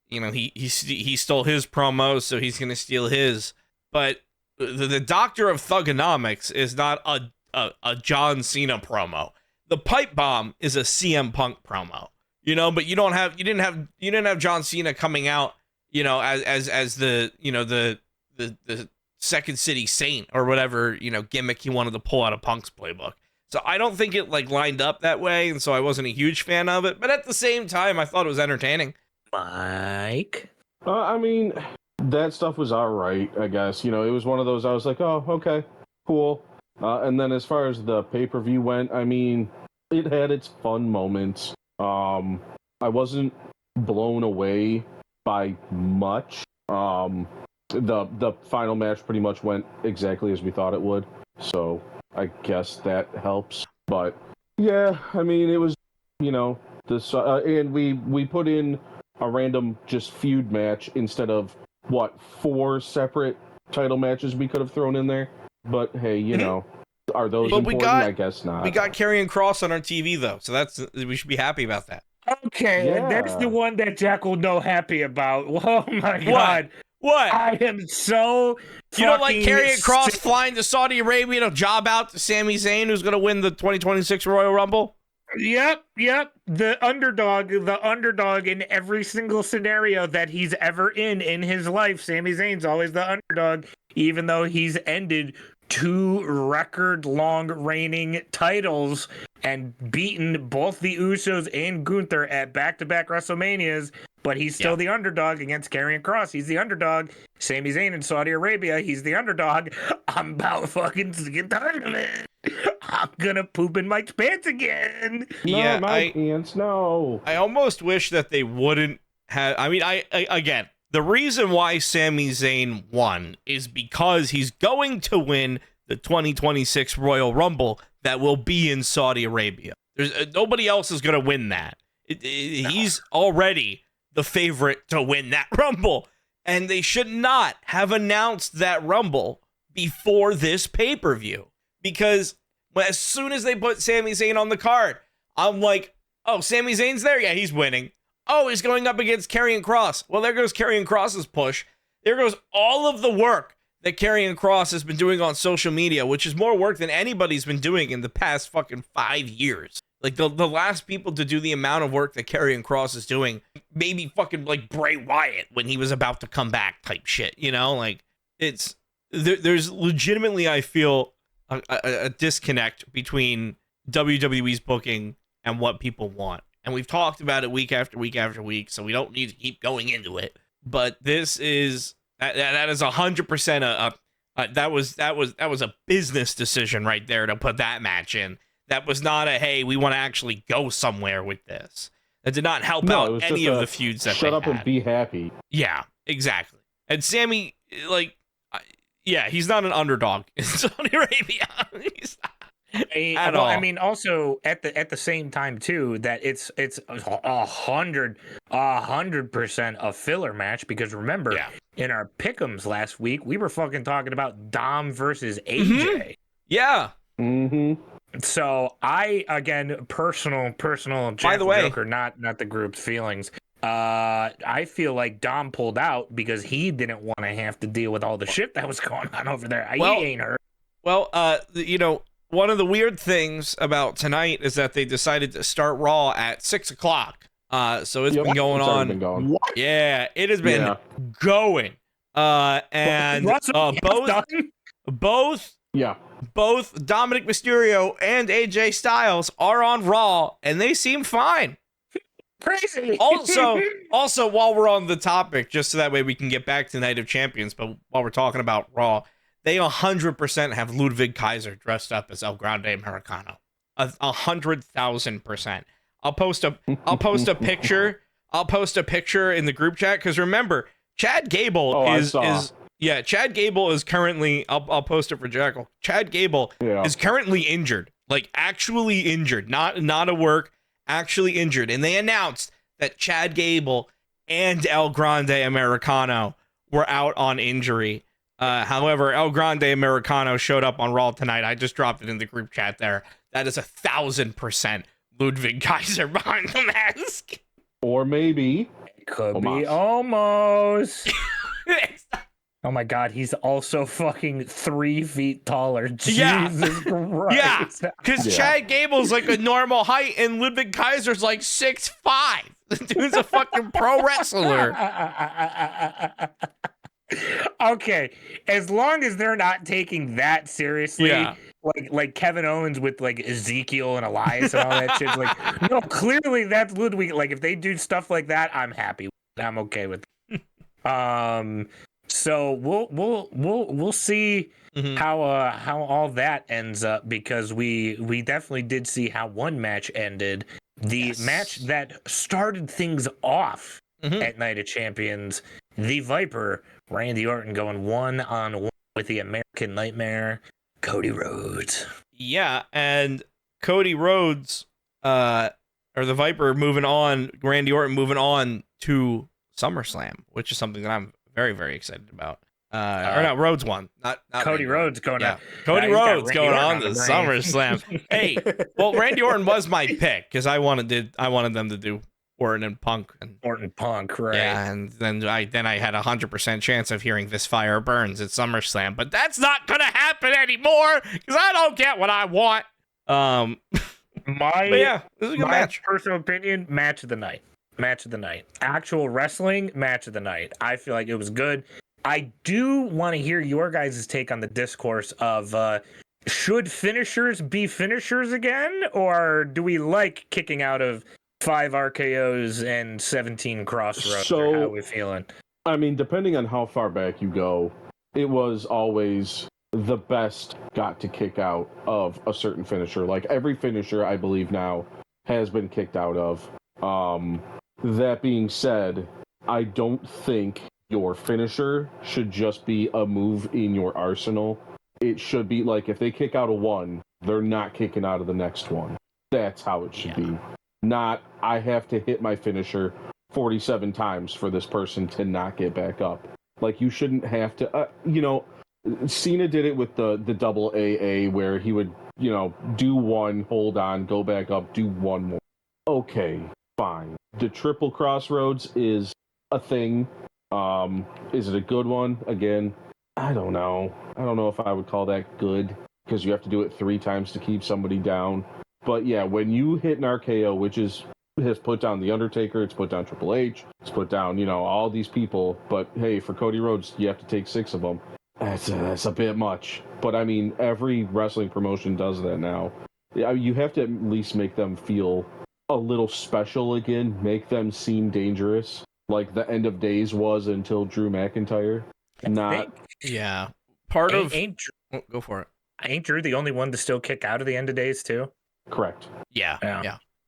he stole his promo, so he's gonna steal his. But the Doctor of Thugonomics is not a John Cena promo. The pipe bomb is a CM Punk promo. But you didn't have John Cena coming out, as the Second City Saint or whatever, gimmick he wanted to pull out of Punk's playbook. So I don't think it lined up that way, and so I wasn't a huge fan of it. But at the same time, I thought it was entertaining. Mike? I mean, that stuff was all right, I guess. It was one of those, I was like, oh, okay, cool. And then as far as the pay-per-view went, I mean, it had its fun moments. I wasn't blown away by much. The final match pretty much went exactly as we thought it would. So I guess that helps. But yeah, I mean, it was, this, and we put in a random just feud match instead of 4 separate title matches we could have thrown in there. But hey, you know, are those But important? I guess not. We got Karrion Kross on our TV though, so we should be happy about that. Okay, and that's the one that Jack will know happy about. Oh my god. What? I am so You don't like Karrion Kross flying to Saudi Arabia to job out to Sami Zayn, who's going to win the 2026 Royal Rumble? Yep. The underdog in every single scenario that he's ever in his life. Sami Zayn's always the underdog, even though he's ended 2 record-long reigning titles and beaten both the Usos and Gunther at back-to-back WrestleManias. But he's still the underdog against Karrion Kross. He's the underdog. Sami Zayn in Saudi Arabia, he's the underdog. I'm about fucking sick and tired of it. I'm gonna poop in Mike's pants again. No, my pants, no. I almost wish that they wouldn't have. I mean, again, the reason why Sami Zayn won is because he's going to win the 2026 Royal Rumble that will be in Saudi Arabia. There's nobody else is gonna win that. He's already the favorite to win that Rumble, and they should not have announced that Rumble before this pay-per-view, because as soon as they put Sami Zayn on the card, I'm like, oh, Sami Zayn's there? Yeah, he's winning. Oh, he's going up against Karrion Kross. Well, there goes Karrion Kross's push. There goes all of the work that Karrion Kross has been doing on social media, which is more work than anybody's been doing in the past fucking 5 years. Like, the last people to do the amount of work that Karrion Kross is doing, maybe fucking, like, Bray Wyatt when he was about to come back type shit, you know? Like, there's legitimately, I feel, a disconnect between WWE's booking and what people want. And we've talked about it week after week after week, so we don't need to keep going into it. But this is, that is 100% that was a business decision right there to put that match in. That was not a, hey, we want to actually go somewhere with this. That did not help out any of the feuds that shut they up had. And be happy. Yeah, exactly. And Sammy, like, he's not an underdog in Saudi Arabia. He's not. At all. I mean, also at the same time too, that it's 100% a filler match, because remember, in our pick'ems last week, we were fucking talking about Dom versus AJ. Mm-hmm. Yeah. Mm-hmm. So again, personal By the way, Joker, not the group's feelings. I feel like Dom pulled out because he didn't want to have to deal with all the shit that was going on over there. He ain't hurt. Well, one of the weird things about tonight is that they decided to start Raw at 6:00. So it's been going on. Been going. Yeah, it has been going. And both Dominic Mysterio and AJ Styles are on Raw, and they seem fine. Crazy. Also, while we're on the topic, just so that way we can get back to Night of Champions, but while we're talking about Raw, they 100% have Ludwig Kaiser dressed up as El Grande Americano. 100,000%. I'll post a picture. I'll post a picture in the group chat, because remember, Chad Gable Chad Gable is currently, I'll post it for Jackal. Chad Gable is currently injured, like actually injured, not a work, actually injured. And they announced that Chad Gable and El Grande Americano were out on injury. However, El Grande Americano showed up on Raw tonight. I just dropped it in the group chat there. That is 1,000% Ludwig Kaiser behind the mask. Or maybe. It could be almost. Oh my god, he's also fucking 3 feet taller. Jesus Christ. Yeah, because Chad Gable's like a normal height and Ludwig Kaiser's like 6'5". The dude's a fucking pro wrestler. Okay, as long as they're not taking that seriously, like Kevin Owens with like Ezekiel and Elias and all that shit. Like, no, clearly that's Ludwig. Like, if they do stuff like that, I'm happy. I'm okay with it. So we'll see how all that ends up, because we definitely did see how one match ended. The match that started things off at Night of Champions, the Viper, Randy Orton, going 1-on-1 with the American Nightmare, Cody Rhodes. Yeah, and Cody Rhodes, or the Viper, moving on, Randy Orton moving on to SummerSlam, which is something that I'm very, very excited about. Or no, Rhodes won. Not Cody Randy Rhodes Orton. going Yeah. up. Cody He's got Rhodes Randy going Orton on to the brain. SummerSlam. Hey, well, Randy Orton was my pick because I wanted them to do Orton and Punk, and Orton Punk, right? yeah, and then I had 100% chance of hearing "This Fire Burns" at SummerSlam, but that's not gonna happen anymore because I don't get what I want. But yeah, this is a good match. Personal opinion, match of the night. Match of the night. Actual wrestling, match of the night. I feel like it was good. I do want to hear your guys' take on the discourse of should finishers be finishers again, or do we like kicking out of 5 RKOs and 17 crossroads? So, or how are we feeling? I mean, depending on how far back you go, it was always the best got to kick out of a certain finisher. Like every finisher, I believe now has been kicked out of. That being said, I don't think your finisher should just be a move in your arsenal. It should be like if they kick out of one, they're not kicking out of the next one. That's how it should be. Not, I have to hit my finisher 47 times for this person to not get back up. Like, you shouldn't have to, Cena did it with the double AA where he would, do one, hold on, go back up, do one more. Okay, fine. The triple crossroads is a thing. Is it a good one? Again, I don't know. I don't know if I would call that good because you have to do it 3 times to keep somebody down. But yeah, when you hit an RKO, which has put down The Undertaker, it's put down Triple H, it's put down, all these people. But hey, for Cody Rhodes, you have to take 6 of them. That's a bit much. But I mean, every wrestling promotion does that now. You have to at least make them feel a little special again, make them seem dangerous, like the End of Days was until Drew McIntyre. Yeah. Go for it. Ain't Drew the only one to still kick out of the End of Days too? Correct. Yeah.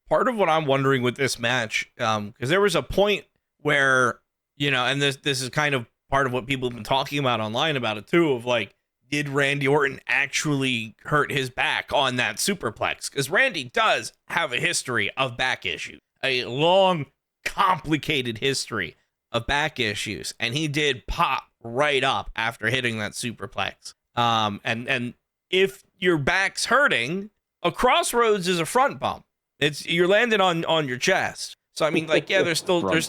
Part of what I'm wondering with this match, because there was a point where, and this is kind of part of what people have been talking about online about it too, of like, did Randy Orton actually hurt his back on that superplex? Because Randy does have a history of back issues, a long, complicated history of back issues, and he did pop right up after hitting that superplex. And if your back's hurting, a crossroads is a front bump. You're landing on your chest. So I mean, like, yeah, that's what it's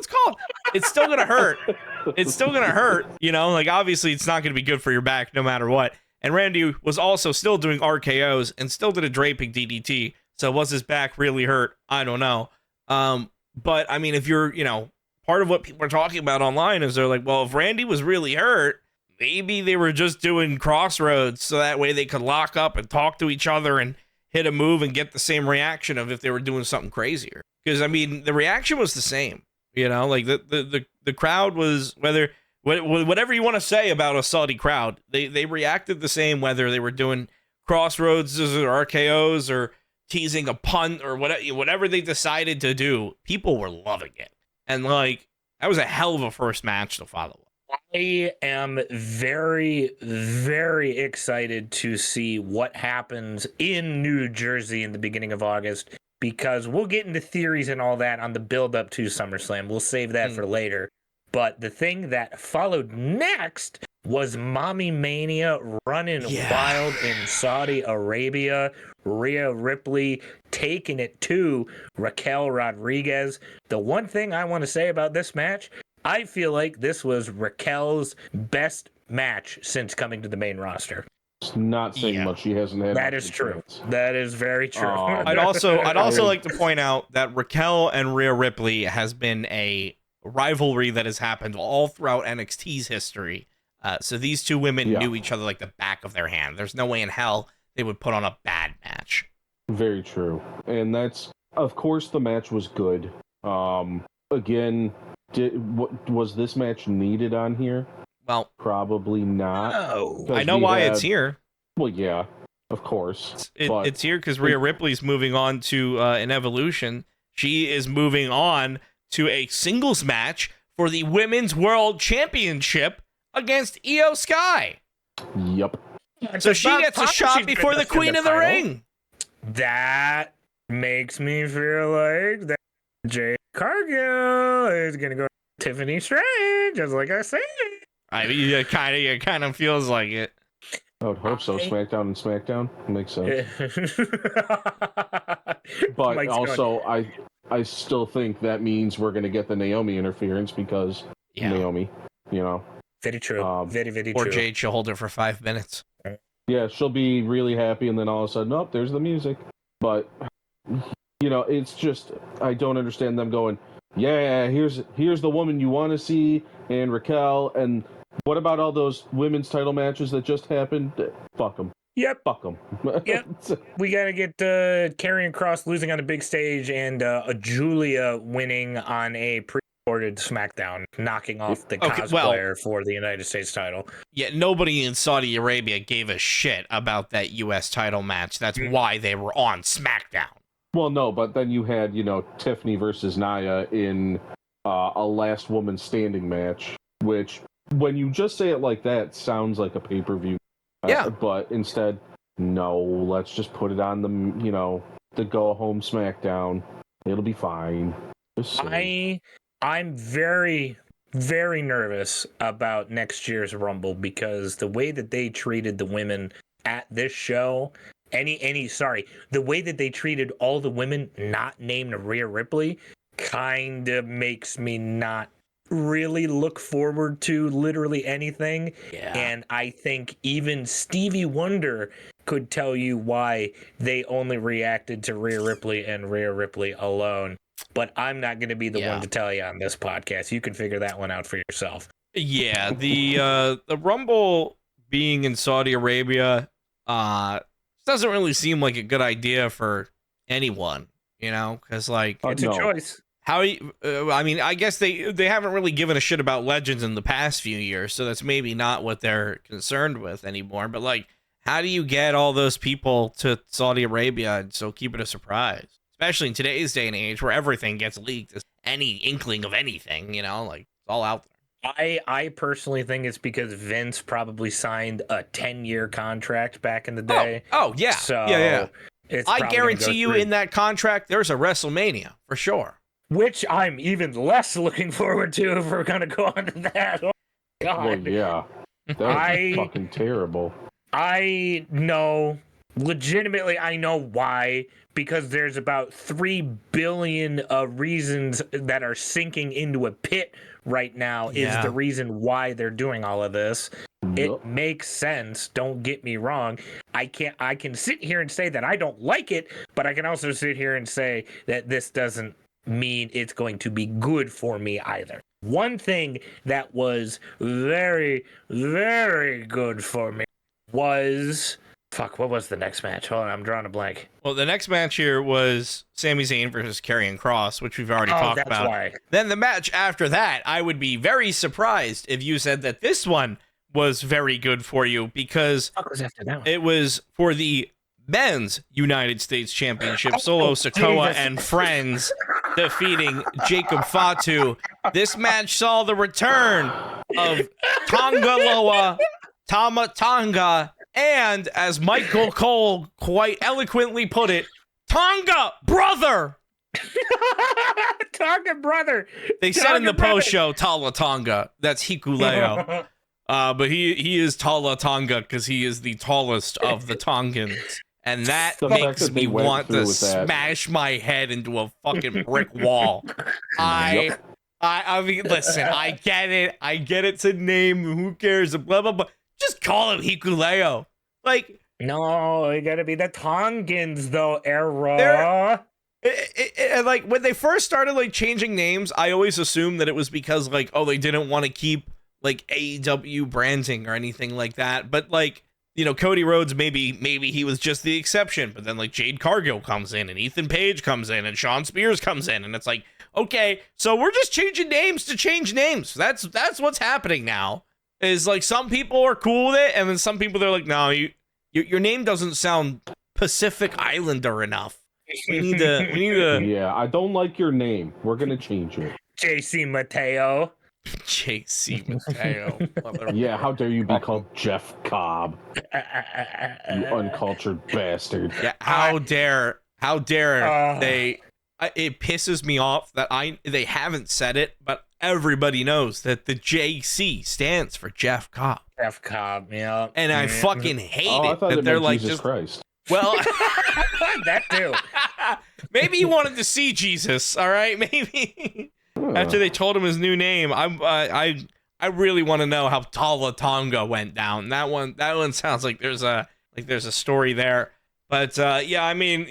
called. It's still gonna hurt. It's still gonna hurt. Like, obviously it's not gonna be good for your back no matter what. And Randy was also still doing RKOs and still did a draping DDT. So was his back really hurt? I don't know. But I mean, if you're, part of what people are talking about online is they're like, well, if Randy was really hurt, maybe they were just doing crossroads so that way they could lock up and talk to each other and hit a move and get the same reaction of if they were doing something crazier. Because I mean, the reaction was the same. Like the crowd was, whatever you want to say about a Saudi crowd, they reacted the same whether they were doing crossroads or RKOs or teasing a punt or whatever they decided to do. People were loving it, and like that was a hell of a first match to follow. I am very, very excited to see what happens in New Jersey in the beginning of August, because we'll get into theories and all that on the build up to SummerSlam. We'll save that for later. But the thing that followed next was Mommy Mania running wild in Saudi Arabia. Rhea Ripley taking it to Raquel Rodriguez. The one thing I want to say about this match, I feel like this was Raquel's best match since coming to the main roster. It's not saying much. She hasn't had. That is true. That is very true. I'd also like to point out that Raquel and Rhea Ripley has been a rivalry that has happened all throughout NXT's history. So these two women knew each other like the back of their hand. There's no way in hell they would put on a bad match. Very true. And that's, of course, the match was good. Again, was this match needed on here? Well, probably not. No. I know why it's here. Well, yeah, of course. It's here because Rhea Ripley's moving on to an Evolution. She is moving on to a singles match for the Women's World Championship against Io Sky. Yep. So she gets a shot before the Queen of the Ring. That makes me feel like that Jade Cargill is going to go Tiffany Strange, just like I said. I mean, it kind of feels like it. I would hope so. SmackDown and SmackDown makes sense. But Mike's also, I still think that means we're going to get the Naomi interference because Naomi, you know. Very true. Very, very or true. Jade, she'll hold her for 5 minutes. Yeah, she'll be really happy, and then all of a sudden, oh, there's the music. But, you know, it's just, I don't understand them going, yeah, here's the woman you want to see, and Raquel, and what about all those women's title matches that just happened? Fuck them. Yep. Fuck them. Yep. We got to get Karrion Kross losing on a big stage and Julia winning on a pre-recorded SmackDown, knocking off the cosplayer for the United States title. Yeah, nobody in Saudi Arabia gave a shit about that U.S. title match. That's why they were on SmackDown. Well, no, but then you had, Tiffany versus Nia in a last woman standing match, which, when you just say it like that, sounds like a pay-per-view. Yeah. But instead, no, let's just put it on the go-home SmackDown. It'll be fine. I'm very, very nervous about next year's Rumble because the way that they treated the women at this show, the way that they treated all the women not named Rhea Ripley kind of makes me not really look forward to literally anything. Yeah. And I think even Stevie Wonder could tell you why they only reacted to Rhea Ripley and Rhea Ripley alone. But I'm not going to be the one to tell you on this podcast. You can figure that one out for yourself. Yeah, the Rumble being in Saudi Arabia doesn't really seem like a good idea for anyone, because it's a choice. I guess they haven't really given a shit about legends in the past few years, so that's maybe not what they're concerned with anymore. But how do you get all those people to Saudi Arabia and so keep it a surprise? Especially in today's day and age where everything gets leaked. Any inkling of anything, it's all out there. I personally think it's because Vince probably signed a 10-year contract back in the day. Oh yeah. So yeah. I guarantee you through. In that contract, there's a WrestleMania for sure. Which I'm even less looking forward to if we're going to go on to that. Oh, God. Well, yeah. That's fucking terrible. I know, legitimately, I know why. Because there's about 3 billion reasons that are sinking into a pit right now is the reason why they're doing all of this. Yep. It makes sense. Don't get me wrong. I can sit here and say that I don't like it, but I can also sit here and say that this doesn't mean it's going to be good for me either. One thing that was very, very good for me was... Fuck, what was the next match? Hold on, I'm drawing a blank. Well, the next match here was Sami Zayn versus Karrion Kross, which we've already talked about. Why. Then the match after that, I would be very surprised if you said that this one was very good for you because was after that one? It was for the men's United States Championship. Solo Sikoa and friends defeating Jacob Fatu. This match saw the return of Tonga Loa, Tama Tonga, and, as Michael Cole quite eloquently put it, Tonga brother! Tonga brother! They said in the post-show, Tala Tonga. That's Hikuleo. But he is Tala Tonga because he is the tallest of the Tongans. And that makes me want to smash my head into a fucking brick wall. I mean, listen, I get it. I get it's a name. Who cares? Blah, blah, blah. Just call him Hikuleo. No, it gotta be the Tongans, though, era. When they first started, changing names, I always assumed that it was because, they didn't want to keep, AEW branding or anything like that. But, Cody Rhodes, maybe he was just the exception. But then, Jade Cargill comes in, and Ethan Page comes in, and Shawn Spears comes in. And it's okay, so we're just changing names to change names. That's what's happening now. Is some people are cool with it, and then some people they're like, no, your name doesn't sound Pacific Islander enough. We need to. Yeah, I don't like your name. We're gonna change it. JC Mateo. JC Mateo. Yeah, how dare you be called Jeff Cobb? You uncultured bastard. Yeah, how dare they? It pisses me off that they haven't said it, but everybody knows that the JC stands for Jeff Cobb. Jeff Cobb, yeah. And I fucking hate I it thought that it they're meant like, Jesus Christ. well, That too. maybe he wanted to see Jesus. All right, maybe after they told him his new name, I really want to know how Tala Tonga went down. That one sounds like there's a story there. But yeah, I mean,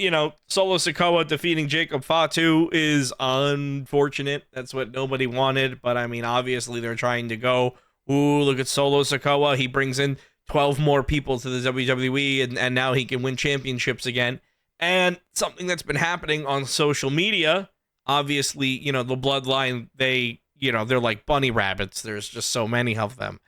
Solo Sikoa defeating Jacob Fatu is unfortunate. That's what nobody wanted. But I mean, obviously they're trying to go, ooh, look at Solo Sikoa. He brings in 12 more people to the WWE, and now he can win championships again. And something that's been happening on social media, obviously, the Bloodline, they're like bunny rabbits. There's just so many of them.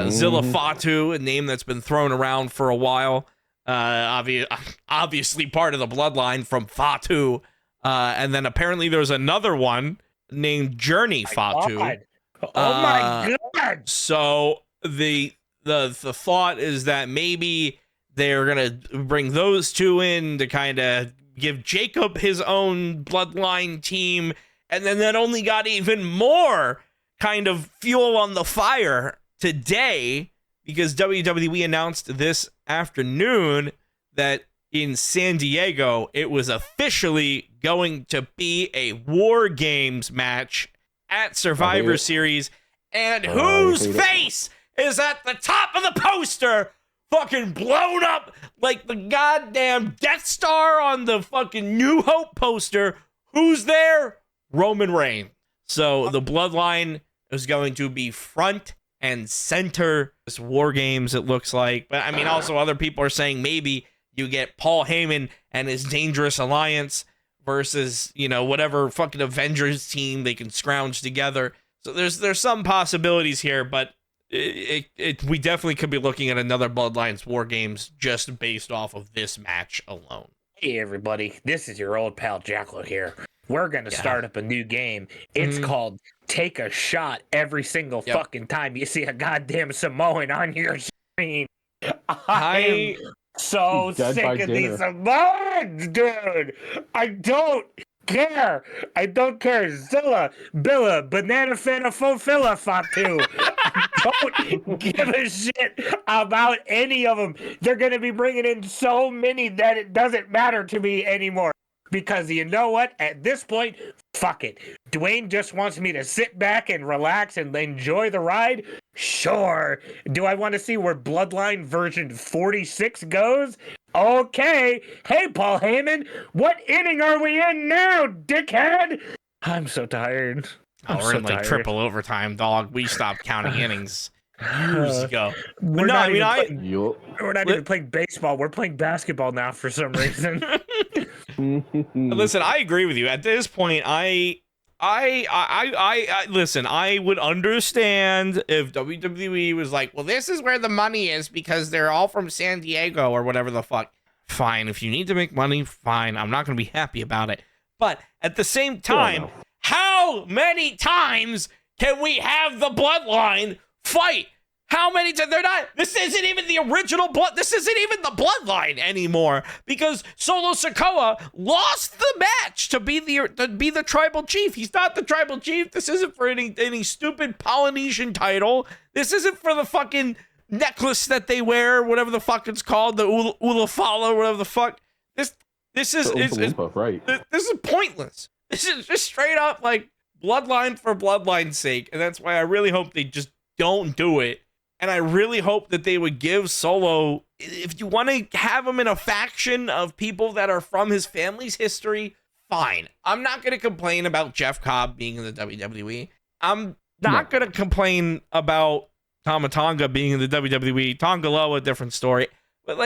Zilla Fatu, a name that's been thrown around for a while. Obviously part of the Bloodline from Fatu. And then apparently there's another one named Journey Fatu. Oh my God. So the thought is that maybe they're going to bring those two in to kind of give Jacob his own Bloodline team. And then that only got even more kind of fuel on the fire today, because WWE announced this afternoon that in San Diego, it was officially going to be a War Games match at Survivor Series. And whose face is at the top of the poster, fucking blown up like the goddamn Death Star on the fucking New Hope poster? Who's there? Roman Reigns. So the Bloodline is going to be front and center this War Games, it looks like. But I mean, also other people are saying maybe you get Paul Heyman and his Dangerous Alliance versus, whatever fucking Avengers team they can scrounge together. So there's some possibilities here, but we definitely could be looking at another Bloodlines War Games just based off of this match alone. Hey everybody, this is your old pal Jacklo here. We're going to start up a new game. It's called Take a Shot Every Single fucking time you see a goddamn Samoan on your screen. I am so sick of these Samoans, dude. I don't care. Zilla, Billa, Banana Fana Fofilla Fatu. I don't give a shit about any of them. They're going to be bringing in so many that it doesn't matter to me anymore. Because you know what? At this point, fuck it. Dwayne just wants me to sit back and relax and enjoy the ride? Sure. Do I want to see where Bloodline version 46 goes? Okay. Hey, Paul Heyman, what inning are we in now, dickhead? I'm so tired. We're in like triple overtime, dog. We stopped counting innings years ago. We're not even playing baseball. We're playing basketball now for some reason. Listen, I agree with you. At this point, I listen, I would understand if WWE was like, well, this is where the money is because they're all from San Diego or whatever the fuck. Fine. If you need to make money, fine. I'm not going to be happy about it. But at the same time, how many times can we have the Bloodline fight? How many times? They're not. This isn't even the original blood. This isn't even the Bloodline anymore because Solo Sikoa lost the match to be the tribal chief. He's not the tribal chief. This isn't for any stupid Polynesian title. This isn't for the fucking necklace that they wear, whatever the fuck it's called, the Ulafala, whatever the fuck. This is right. This is pointless. This is just straight up like Bloodline for Bloodline's sake, and that's why I really hope they just don't do it. And I really hope that they would give Solo, if you want to have him in a faction of people that are from his family's history, fine. I'm not going to complain about Jeff Cobb being in the WWE. I'm not going to complain about Tama Tonga being in the WWE. Tonga Loa, different story. But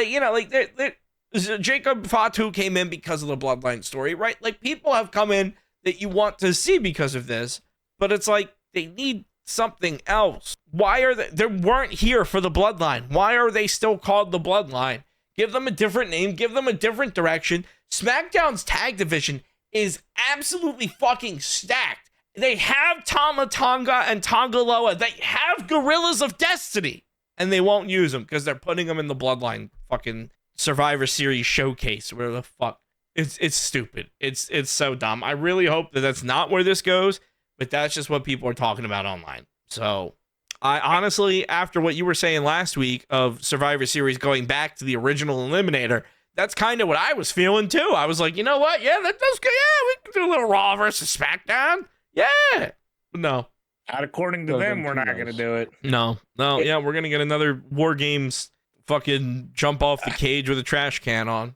Jacob Fatu came in because of the Bloodline story, right? Like, people have come in that you want to see because of this, but it's like they need something else. Why are they weren't here for the Bloodline? Why are they still called the Bloodline? Give them a different name, give them a different direction. SmackDown's tag division is absolutely fucking stacked. They have Tama Tonga and Tonga Loa. They have Gorillas of Destiny, and they won't use them because they're putting them in the Bloodline fucking Survivor Series showcase. Where the fuck? It's stupid. It's so dumb. I really hope that that's not where this goes. but that's just what people are talking about online. So I honestly, after what you were saying last week of Survivor Series going back to the original Eliminator, that's kind of what I was feeling too. I was like, you know what? Yeah, that's good. Yeah, we can do a little Raw versus SmackDown. Yeah. No. Not according to them, we're not going to do it. No. Yeah, we're going to get another War Games fucking jump off the cage with a trash can on.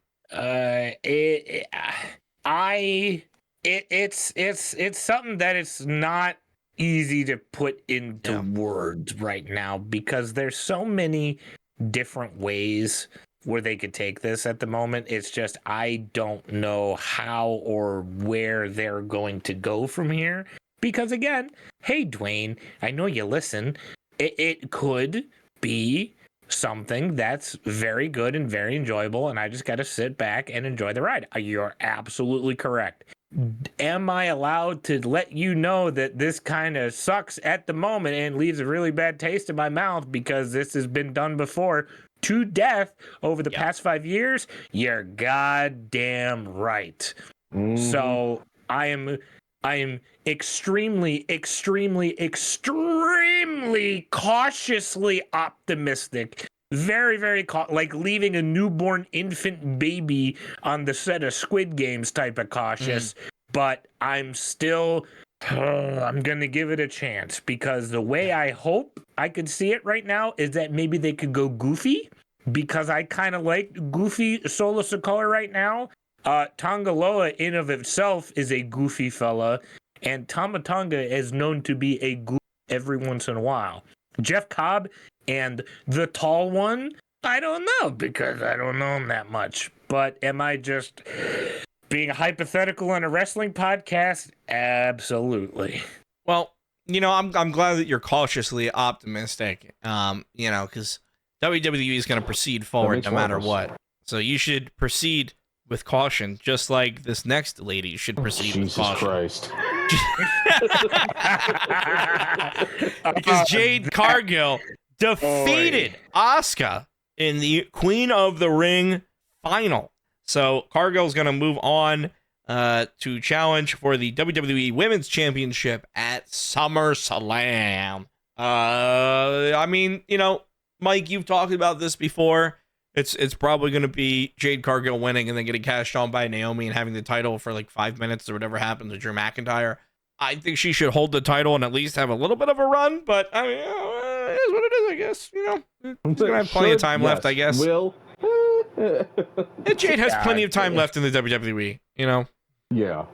It's something that it's not easy to put into words right now because there's so many different ways where they could take this at the moment. It's just I don't know how or where they're going to go from here. Because again, hey Dwayne, I know you listen. It could be something that's very good and very enjoyable, and I just got to sit back and enjoy the ride. You're absolutely correct. Am I allowed to let you know that this kind of sucks at the moment and leaves a really bad taste in my mouth because this has been done before to death over the past 5 years? You're goddamn right. Mm-hmm. So I am extremely cautiously optimistic. Very, very like leaving a newborn infant baby on the set of Squid Games type of cautious. But I'm still, I'm going to give it a chance because the way I hope I could see it right now is that maybe they could go goofy because I kind of like goofy Solo Sikoa right now. Tongaloa in of itself is a goofy fella, and Tama Tonga is known to be a goof every once in a while. Jeff Cobb and the tall one, I don't know because I don't know him that much. But am I just being hypothetical on a wrestling podcast? Absolutely. Well, I'm glad that you're cautiously optimistic. Because WWE is going to proceed forward no matter what. So you should proceed with caution, just like this next lady should proceed with caution. Jesus Christ. Because Jade Cargill defeated Asuka in the Queen of the Ring final. So Cargill's going to move on to challenge for the WWE Women's Championship at SummerSlam. Mike, you've talked about this before. It's probably going to be Jade Cargill winning and then getting cashed on by Naomi and having the title for like 5 minutes or whatever happened to Drew McIntyre. I think she should hold the title and at least have a little bit of a run, but I mean, it is what it is, I guess. She's going to have plenty of time left, I guess. Jade has plenty of time left in the WWE, Yeah.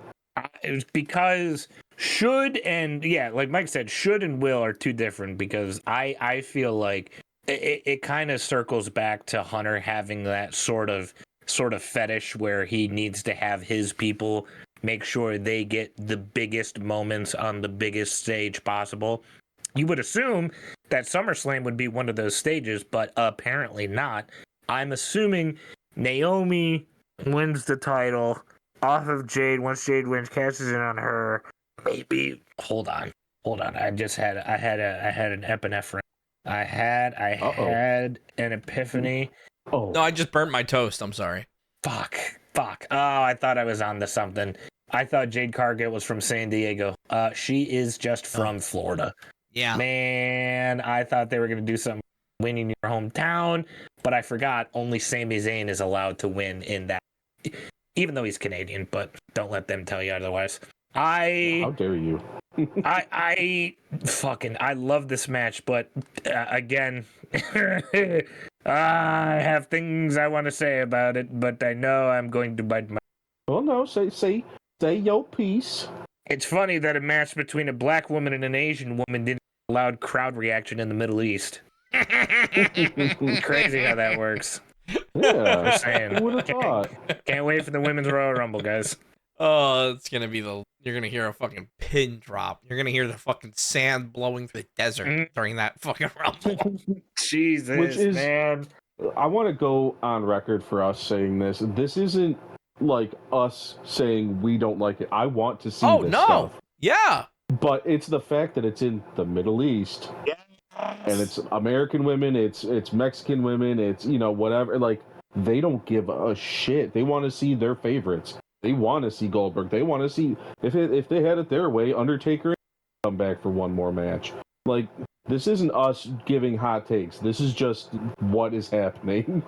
It's because should and, like Mike said, should and will are two different because I feel like it kind of circles back to Hunter having that sort of fetish where he needs to have his people make sure they get the biggest moments on the biggest stage possible. You would assume that SummerSlam would be one of those stages, but apparently not. I'm assuming Naomi wins the title off of Jade. Once Jade wins, cashes in on her. Maybe. Hold on. I had an epinephrine. I had an epiphany. Oh no! I just burnt my toast. I'm sorry. Fuck. Oh, I thought I was on to something. I thought Jade Cargill was from San Diego. She is just from Florida. Yeah. Man, I thought they were gonna do something winning your hometown, but I forgot only Sami Zayn is allowed to win in that. Even though he's Canadian, but don't let them tell you otherwise. How dare you? I love this match, but again, I have things I want to say about it, but I know I'm going to bite my. Oh no, say your piece. It's funny that a match between a black woman and an Asian woman didn't get loud crowd reaction in the Middle East. Crazy how that works. Yeah, who would have thought? Can't wait for the Women's Royal Rumble, guys. Oh, it's gonna be you're gonna hear a fucking pin drop. You're gonna hear the fucking sand blowing through the desert during that fucking rumble. Jesus, man. I want to go on record for us saying this. This isn't like us saying we don't like it. I want to see this stuff. Yeah. But it's the fact that it's in the Middle East. Yes. And it's American women, it's Mexican women, it's whatever. Like, they don't give a shit. They want to see their favorites. They want to see Goldberg. They want to see if they had it their way, Undertaker come back for one more match. Like, this isn't us giving hot takes. This is just what is happening.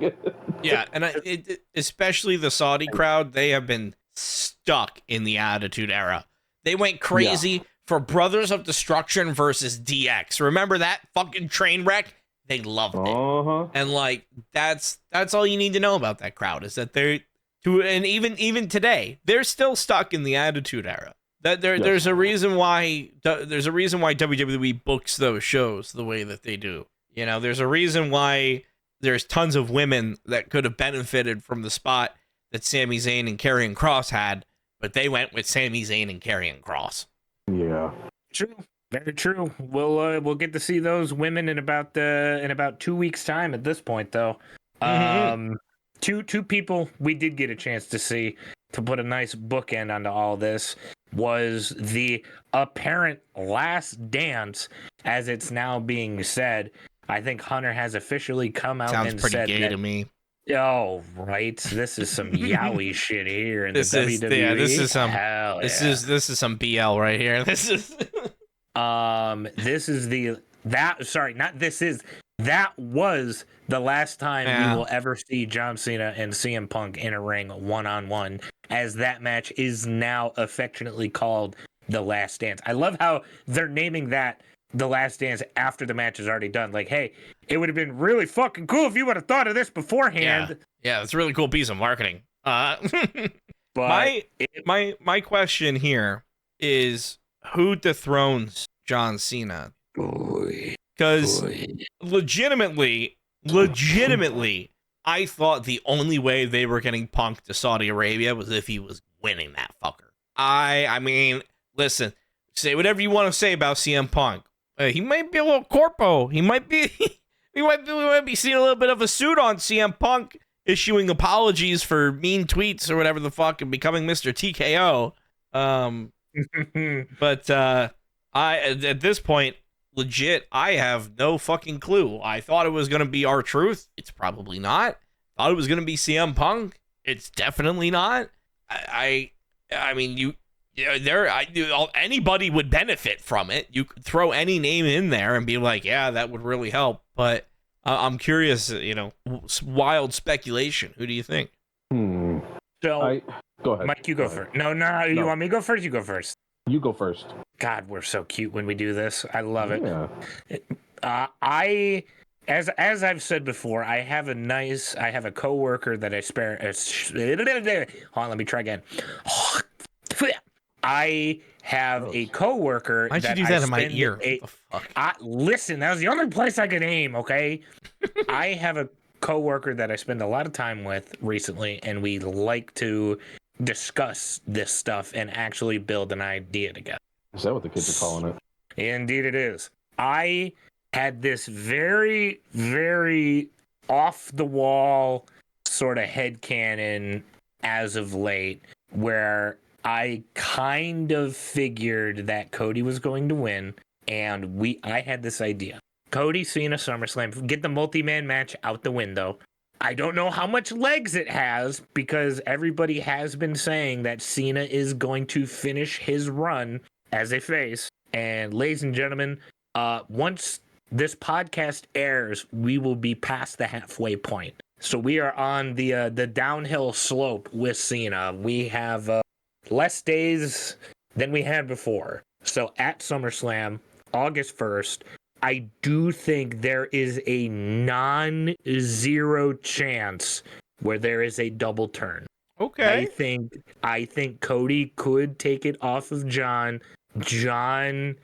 Yeah, and especially the Saudi crowd, they have been stuck in the Attitude Era. They went crazy for Brothers of Destruction versus DX. Remember that fucking train wreck? They loved it. And like that's all you need to know about that crowd is that and even today, they're still stuck in the Attitude Era. That there's a reason why WWE books those shows the way that they do. You know, there's a reason why there's tons of women that could have benefited from the spot that Sami Zayn and Karrion Kross had, but they went with Sami Zayn and Karrion Kross. Yeah. True. Very true. We'll get to see those women in about 2 weeks' time. At this point, though, two people we did get a chance to see to put a nice bookend onto all this was the apparent last dance, as it's now being said. I think Hunter has officially come out and said sounds pretty gay to me. Oh, right. This is some yaoi shit here in the WWE. Yeah, this is some Hell this yeah. is some BL right here. This is that was the last time we will ever see John Cena and CM Punk in a ring one-on-one, as that match is now affectionately called The Last Dance. I love how they're naming that The Last Dance after the match is already done. Like, hey, it would have been really fucking cool if you would have thought of this beforehand. Yeah, it's a really cool piece of marketing. But my question here is, who dethrones John Cena? Because legitimately, I thought the only way they were getting Punk to Saudi Arabia was if he was winning that fucker. I mean, listen, say whatever you want to say about CM Punk. He might be a little corpo. He might be we might be seeing a little bit of a suit on CM Punk issuing apologies for mean tweets or whatever the fuck and becoming Mr. TKO. But I at this point, legit, I have no fucking clue. I thought it was gonna be R-Truth. It's probably not. Thought it was gonna be CM Punk. It's definitely not. I mean, anybody would benefit from it. You could throw any name in there and be like, yeah, that would really help. But I'm curious, wild speculation. Who do you think? So, go ahead. Mike, you go first. No, you want me to go first? You go first. You go first. God, we're so cute when we do this. I love it. Yeah. As I've said before, I have a coworker that I spare. Hold on, let me try again. I have a coworker. Why'd you do that in my ear? What the fuck? Listen, that was the only place I could aim. Okay, I have a coworker that I spend a lot of time with recently, and we like to discuss this stuff and actually build an idea together. Is that what the kids are calling it? Indeed, it is. I had this very, very off the wall sort of headcanon as of late, where I kind of figured that Cody was going to win, and I had this idea. Cody, Cena, SummerSlam, get the multi-man match out the window. I don't know how much legs it has, because everybody has been saying that Cena is going to finish his run as a face. And ladies and gentlemen, once this podcast airs, we will be past the halfway point. So we are on the downhill slope with Cena. We have less days than we had before. So at SummerSlam, August 1st, I do think there is a non-zero chance where there is a double turn. Okay. I think Cody could take it off of John. John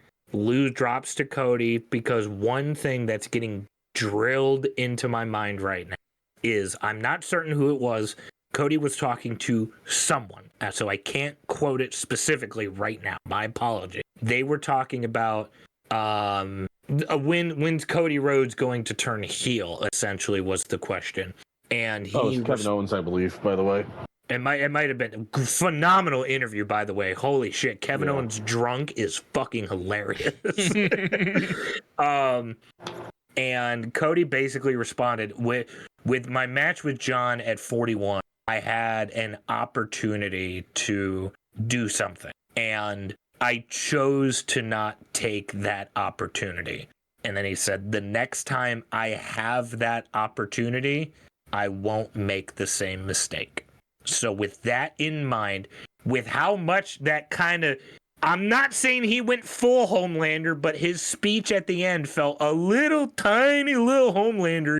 drops to Cody, because one thing that's getting drilled into my mind right now is, I'm not certain who it was. Cody was talking to someone, so I can't quote it specifically right now. My apology. They were talking about when's Cody Rhodes going to turn heel, essentially was the question. And it was Kevin Owens, I believe, by the way. It might have been a phenomenal interview, by the way. Holy shit, Kevin Owens drunk is fucking hilarious. And Cody basically responded with my match with John at 41. I had an opportunity to do something, and I chose to not take that opportunity. And then he said, the next time I have that opportunity, I won't make the same mistake. So with that in mind, with how much that kind of, I'm not saying he went full Homelander, but his speech at the end felt a little tiny little Homelander.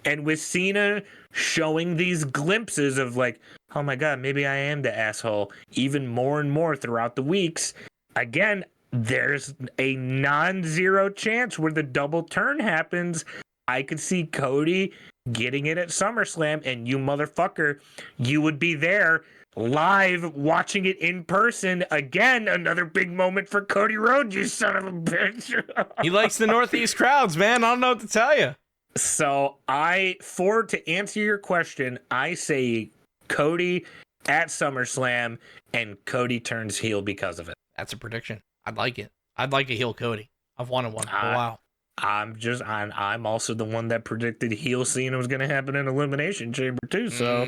And with Cena showing these glimpses of like, oh my God, maybe I am the asshole, even more and more throughout the weeks, again, there's a non-zero chance where the double turn happens. I could see Cody getting it at SummerSlam, and you motherfucker, you would be there live watching it in person. Again, another big moment for Cody Rhodes, you son of a bitch. He likes the Northeast crowds, man. I don't know what to tell you. So to answer your question, I say Cody at SummerSlam, and Cody turns heel because of it. That's a prediction. I'd like it. I'd like a heel Cody. I've wanted one for a while. I'm also the one that predicted heel Cena was going to happen in Elimination Chamber too. So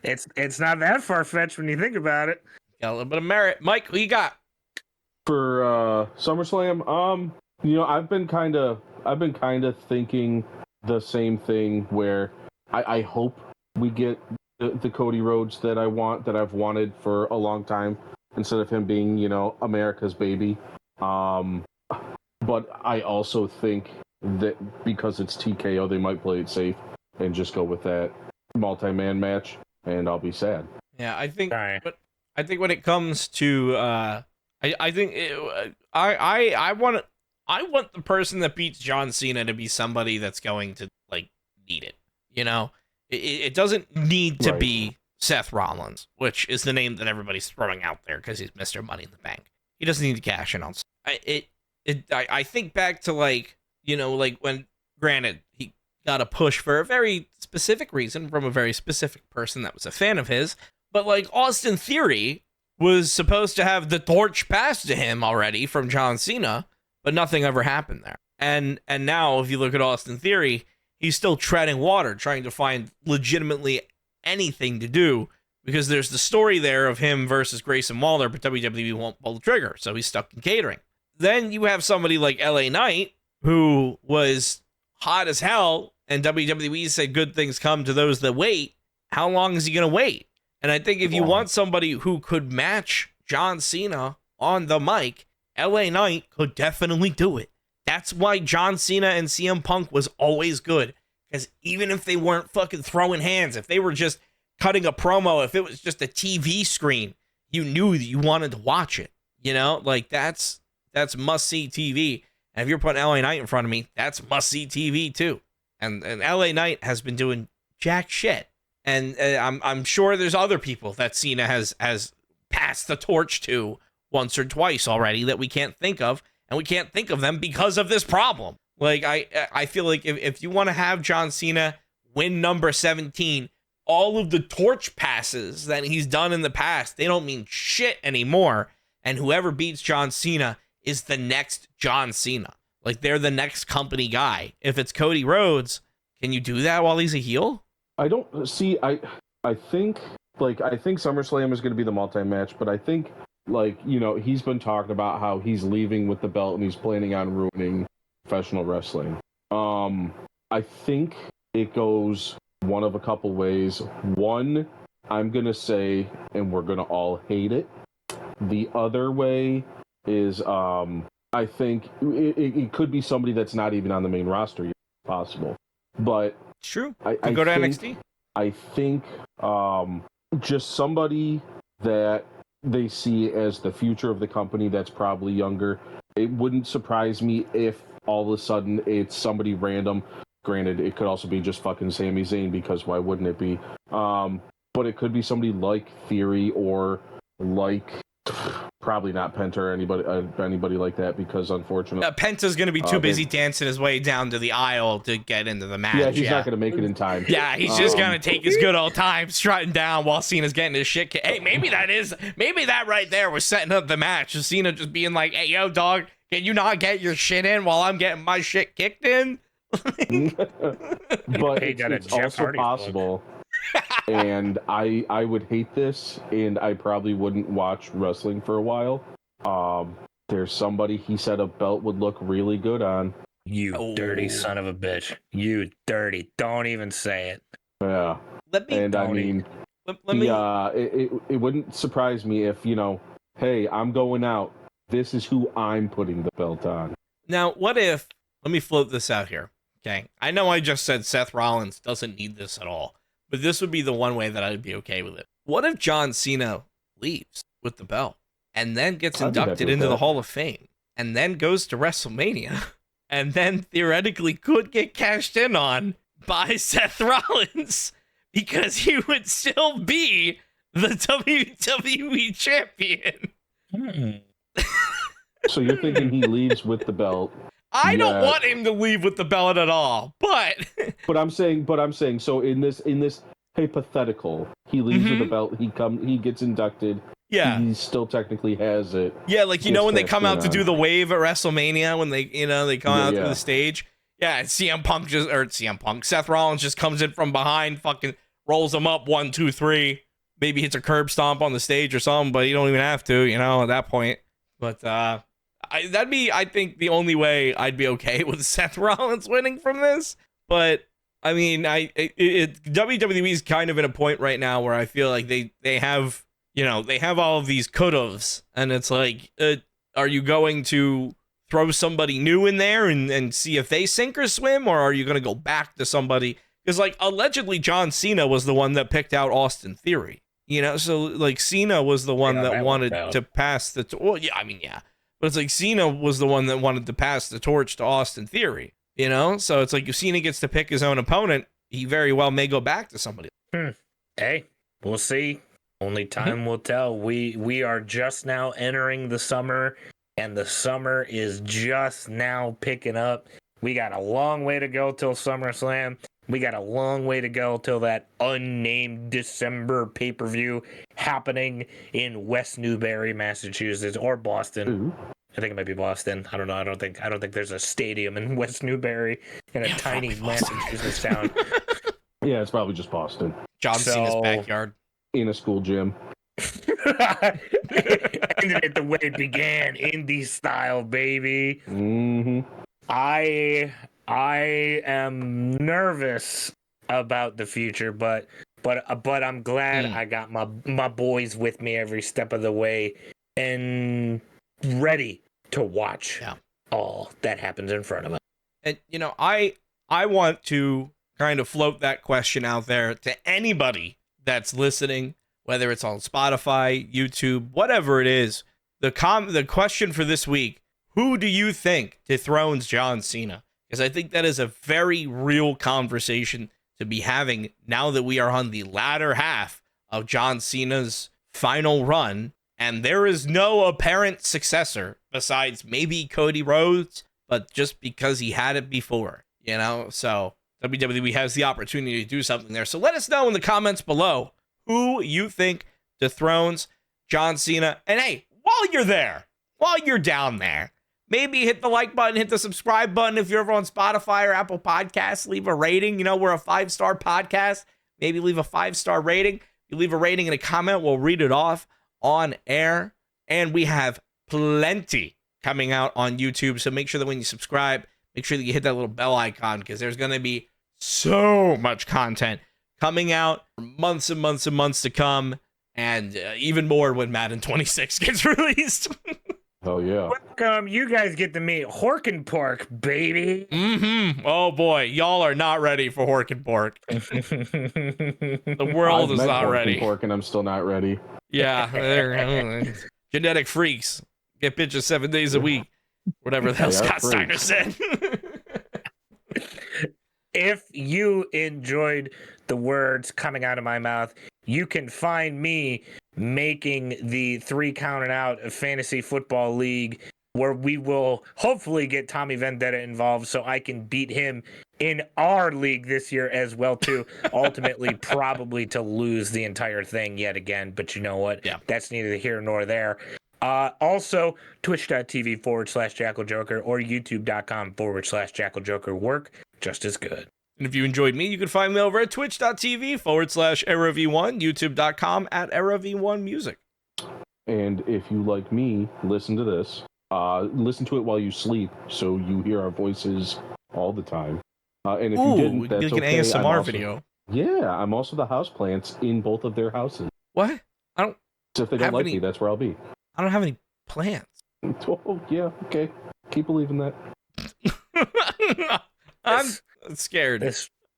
it's not that far fetched when you think about it. Got a little bit of merit. Mike, who you got for SummerSlam? I've been kind of thinking the same thing where I hope we get the Cody Rhodes that I've wanted for a long time, instead of him being, America's baby. But I also think that because it's TKO, they might play it safe and just go with that multi-man match, and I'll be sad. Yeah, I think. Sorry. But I think when it comes to, I want the person that beats John Cena to be somebody that's going to like need it. It doesn't need to be Seth Rollins, which is the name that everybody's throwing out there because he's Mr. Money in the Bank. He doesn't need to cash in on. I think back to like when, granted, he got a push for a very specific reason from a very specific person that was a fan of his, but like Austin Theory was supposed to have the torch passed to him already from John Cena, but nothing ever happened there. And now if you look at Austin Theory, he's still treading water, trying to find legitimately anything to do, because there's the story there of him versus Grayson Waller, but WWE won't pull the trigger, so he's stuck in catering. Then you have somebody like LA Knight, who was hot as hell, and WWE said good things come to those that wait. How long is he going to wait? And I think if you want somebody who could match John Cena on the mic, LA Knight could definitely do it. That's why John Cena and CM Punk was always good. Because even if they weren't fucking throwing hands, if they were just cutting a promo, if it was just a TV screen, you knew that you wanted to watch it. Like that's must-see TV. And if you're putting LA Knight in front of me, that's must-see TV too. And LA Knight has been doing jack shit. And I'm sure there's other people that Cena has passed the torch to once or twice already that we can't think of. And we can't think of them because of this problem. Like, I feel like if you want to have John Cena win number 17, all of the torch passes that he's done in the past, they don't mean shit anymore. And whoever beats John Cena is the next John Cena. Like, they're the next company guy. If it's Cody Rhodes, can you do that while he's a heel? I don't see. I think SummerSlam is going to be the multi-match, but I think he's been talking about how he's leaving with the belt and he's planning on ruining professional wrestling. I think it goes one of a couple ways. One, I'm going to say, and we're going to all hate it. The other way is, I think it could be somebody that's not even on the main roster yet, possible. But it's true. I go to think, NXT. I think just somebody that they see as the future of the company that's probably younger. It wouldn't surprise me if all of a sudden it's somebody random. Granted, it could also be just fucking Sami Zayn, because why wouldn't it be? But it could be somebody like Theory or like probably not Penta or anybody like that, because unfortunately Penta's going to be too busy dancing his way down to the aisle to get into the match. Yeah, he's not going to make it in time. Yeah, he's just going to take his good old time strutting down while Cena's getting his shit kicked. Hey, maybe that right there was setting up the match. Just Cena just being like, hey, yo, dog, can you not get your shit in while I'm getting my shit kicked in? But it's also possible. And I would hate this, and I probably wouldn't watch wrestling for a while. There's somebody he said a belt would look really good on. You dirty son of a bitch. You dirty. Don't even say it. Yeah. Let me. And I mean, it wouldn't surprise me if, hey, I'm going out. This is who I'm putting the belt on. Now, what if, let me float this out here, okay? I know I just said Seth Rollins doesn't need this at all, but this would be the one way that I'd be okay with it. What if John Cena leaves with the belt and then gets inducted into the Hall of Fame and then goes to WrestleMania and then theoretically could get cashed in on by Seth Rollins because he would still be the WWE champion? So you're thinking he leaves with the belt? I don't want him to leave with the belt at all, but but I'm saying so in this hypothetical, he leaves with the belt, he gets inducted. Yeah. He still technically has it. Yeah, like when they come out to do the wave at WrestleMania, when they they come out to the stage. Yeah, Seth Rollins just comes in from behind, fucking rolls him up 1, 2, 3, maybe hits a curb stomp on the stage or something, but you don't even have to, at that point. But that'd be, I think, the only way I'd be okay with Seth Rollins winning from this. But I mean, WWE is kind of in a point right now where I feel like they have all of these could-haves, and it's like, are you going to throw somebody new in there and see if they sink or swim, or are you going to go back to somebody? Because allegedly John Cena was the one that picked out Austin Theory. So Cena was the one that wanted to pass the but it's like Cena was the one that wanted to pass the torch to Austin Theory, so it's like if Cena gets to pick his own opponent, he very well may go back to somebody. Hey, we'll see. Only time will tell. We are just now entering the summer, and the summer is just now picking up. We got a long way to go till SummerSlam. We got a long way to go till that unnamed December pay-per-view happening in West Newbury, Massachusetts, or Boston. Ooh. I think it might be Boston. I don't know. I don't think there's a stadium in West Newbury in a tiny Massachusetts town. Yeah, it's probably just Boston. John Cena's backyard. In a school gym. Ended it the way it began, indie style, baby. Mm-hmm. I am nervous about the future, but I'm glad I got my boys with me every step of the way and ready to watch all that happens in front of us. And I want to kind of float that question out there to anybody that's listening, whether it's on Spotify, YouTube, whatever it is. The question for this week: who do you think dethrones John Cena? Because I think that is a very real conversation to be having now that we are on the latter half of John Cena's final run, and there is no apparent successor besides maybe Cody Rhodes, but just because he had it before, so WWE has the opportunity to do something there. So let us know in the comments below who you think dethrones John Cena. And hey, while you're down there, maybe hit the like button, hit the subscribe button if you're ever on Spotify or Apple Podcasts. Leave a rating. We're a 5-star podcast. Maybe leave a 5-star rating. You leave a rating and a comment, we'll read it off on air. And we have plenty coming out on YouTube. So make sure that when you subscribe, make sure that you hit that little bell icon, because there's going to be so much content coming out for months and months and months to come. And even more when Madden 26 gets released. Oh, yeah. Welcome. You guys get to meet Hork and Pork, baby. Mm-hmm. Oh, boy. Y'all are not ready for Hork and Pork. The world is not ready. Pork and I'm still not ready. Yeah. They're genetic freaks. Get bitches 7 days a week. Whatever the hell Scott Steiner said. If you enjoyed the words coming out of my mouth, you can find me making the 3 Counted Out Fantasy Football League, where we will hopefully get Tommy Vendetta involved so I can beat him in our league this year as well, too. Ultimately, probably to lose the entire thing yet again. But you know what? Yeah. That's neither here nor there. Also, twitch.tv/JackalJoker or youtube.com/JackalJoker work just as good. And if you enjoyed me, you can find me over at twitch.tv/EraV1, youtube.com @EraV1Music. And if you, like me, listen to this. Listen to it while you sleep, so you hear our voices all the time. And if you didn't, that's like an okay. ASMR video. Yeah, I'm also the houseplants in both of their houses. What? I don't. So if they don't like me, that's where I'll be. I don't have any plants. Oh, yeah, okay. Keep believing that. I'm scared.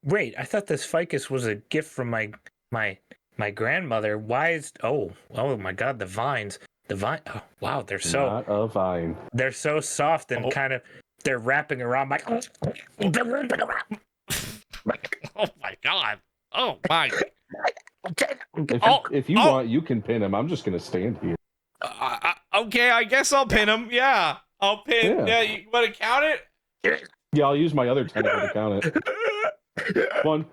Wait, I thought this ficus was a gift from my grandmother. Why is oh my god, the vines. Oh, wow, they're so Not a vine. They're so soft and kind of they're wrapping around my Oh my god. Oh my. If you want, you can pin him. I'm just gonna stand here. Okay, I guess I'll pin him. Yeah, I'll pin. Yeah, you want to count it? Yeah, I'll use my other tentacle to count it. 1,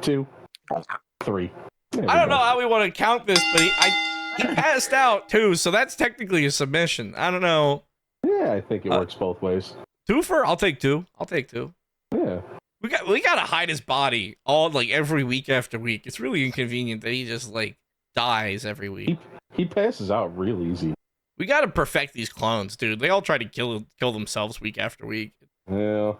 2, 3. I don't know how we want to count this, but he passed out too, so that's technically a submission. I don't know. Yeah, I think it works both ways. Twofer? I'll take two. Yeah. We gotta hide his body all like every week after week. It's really inconvenient that he just like dies every week. He passes out real easy. We gotta perfect these clones, dude. They all try to kill themselves week after week. Yeah.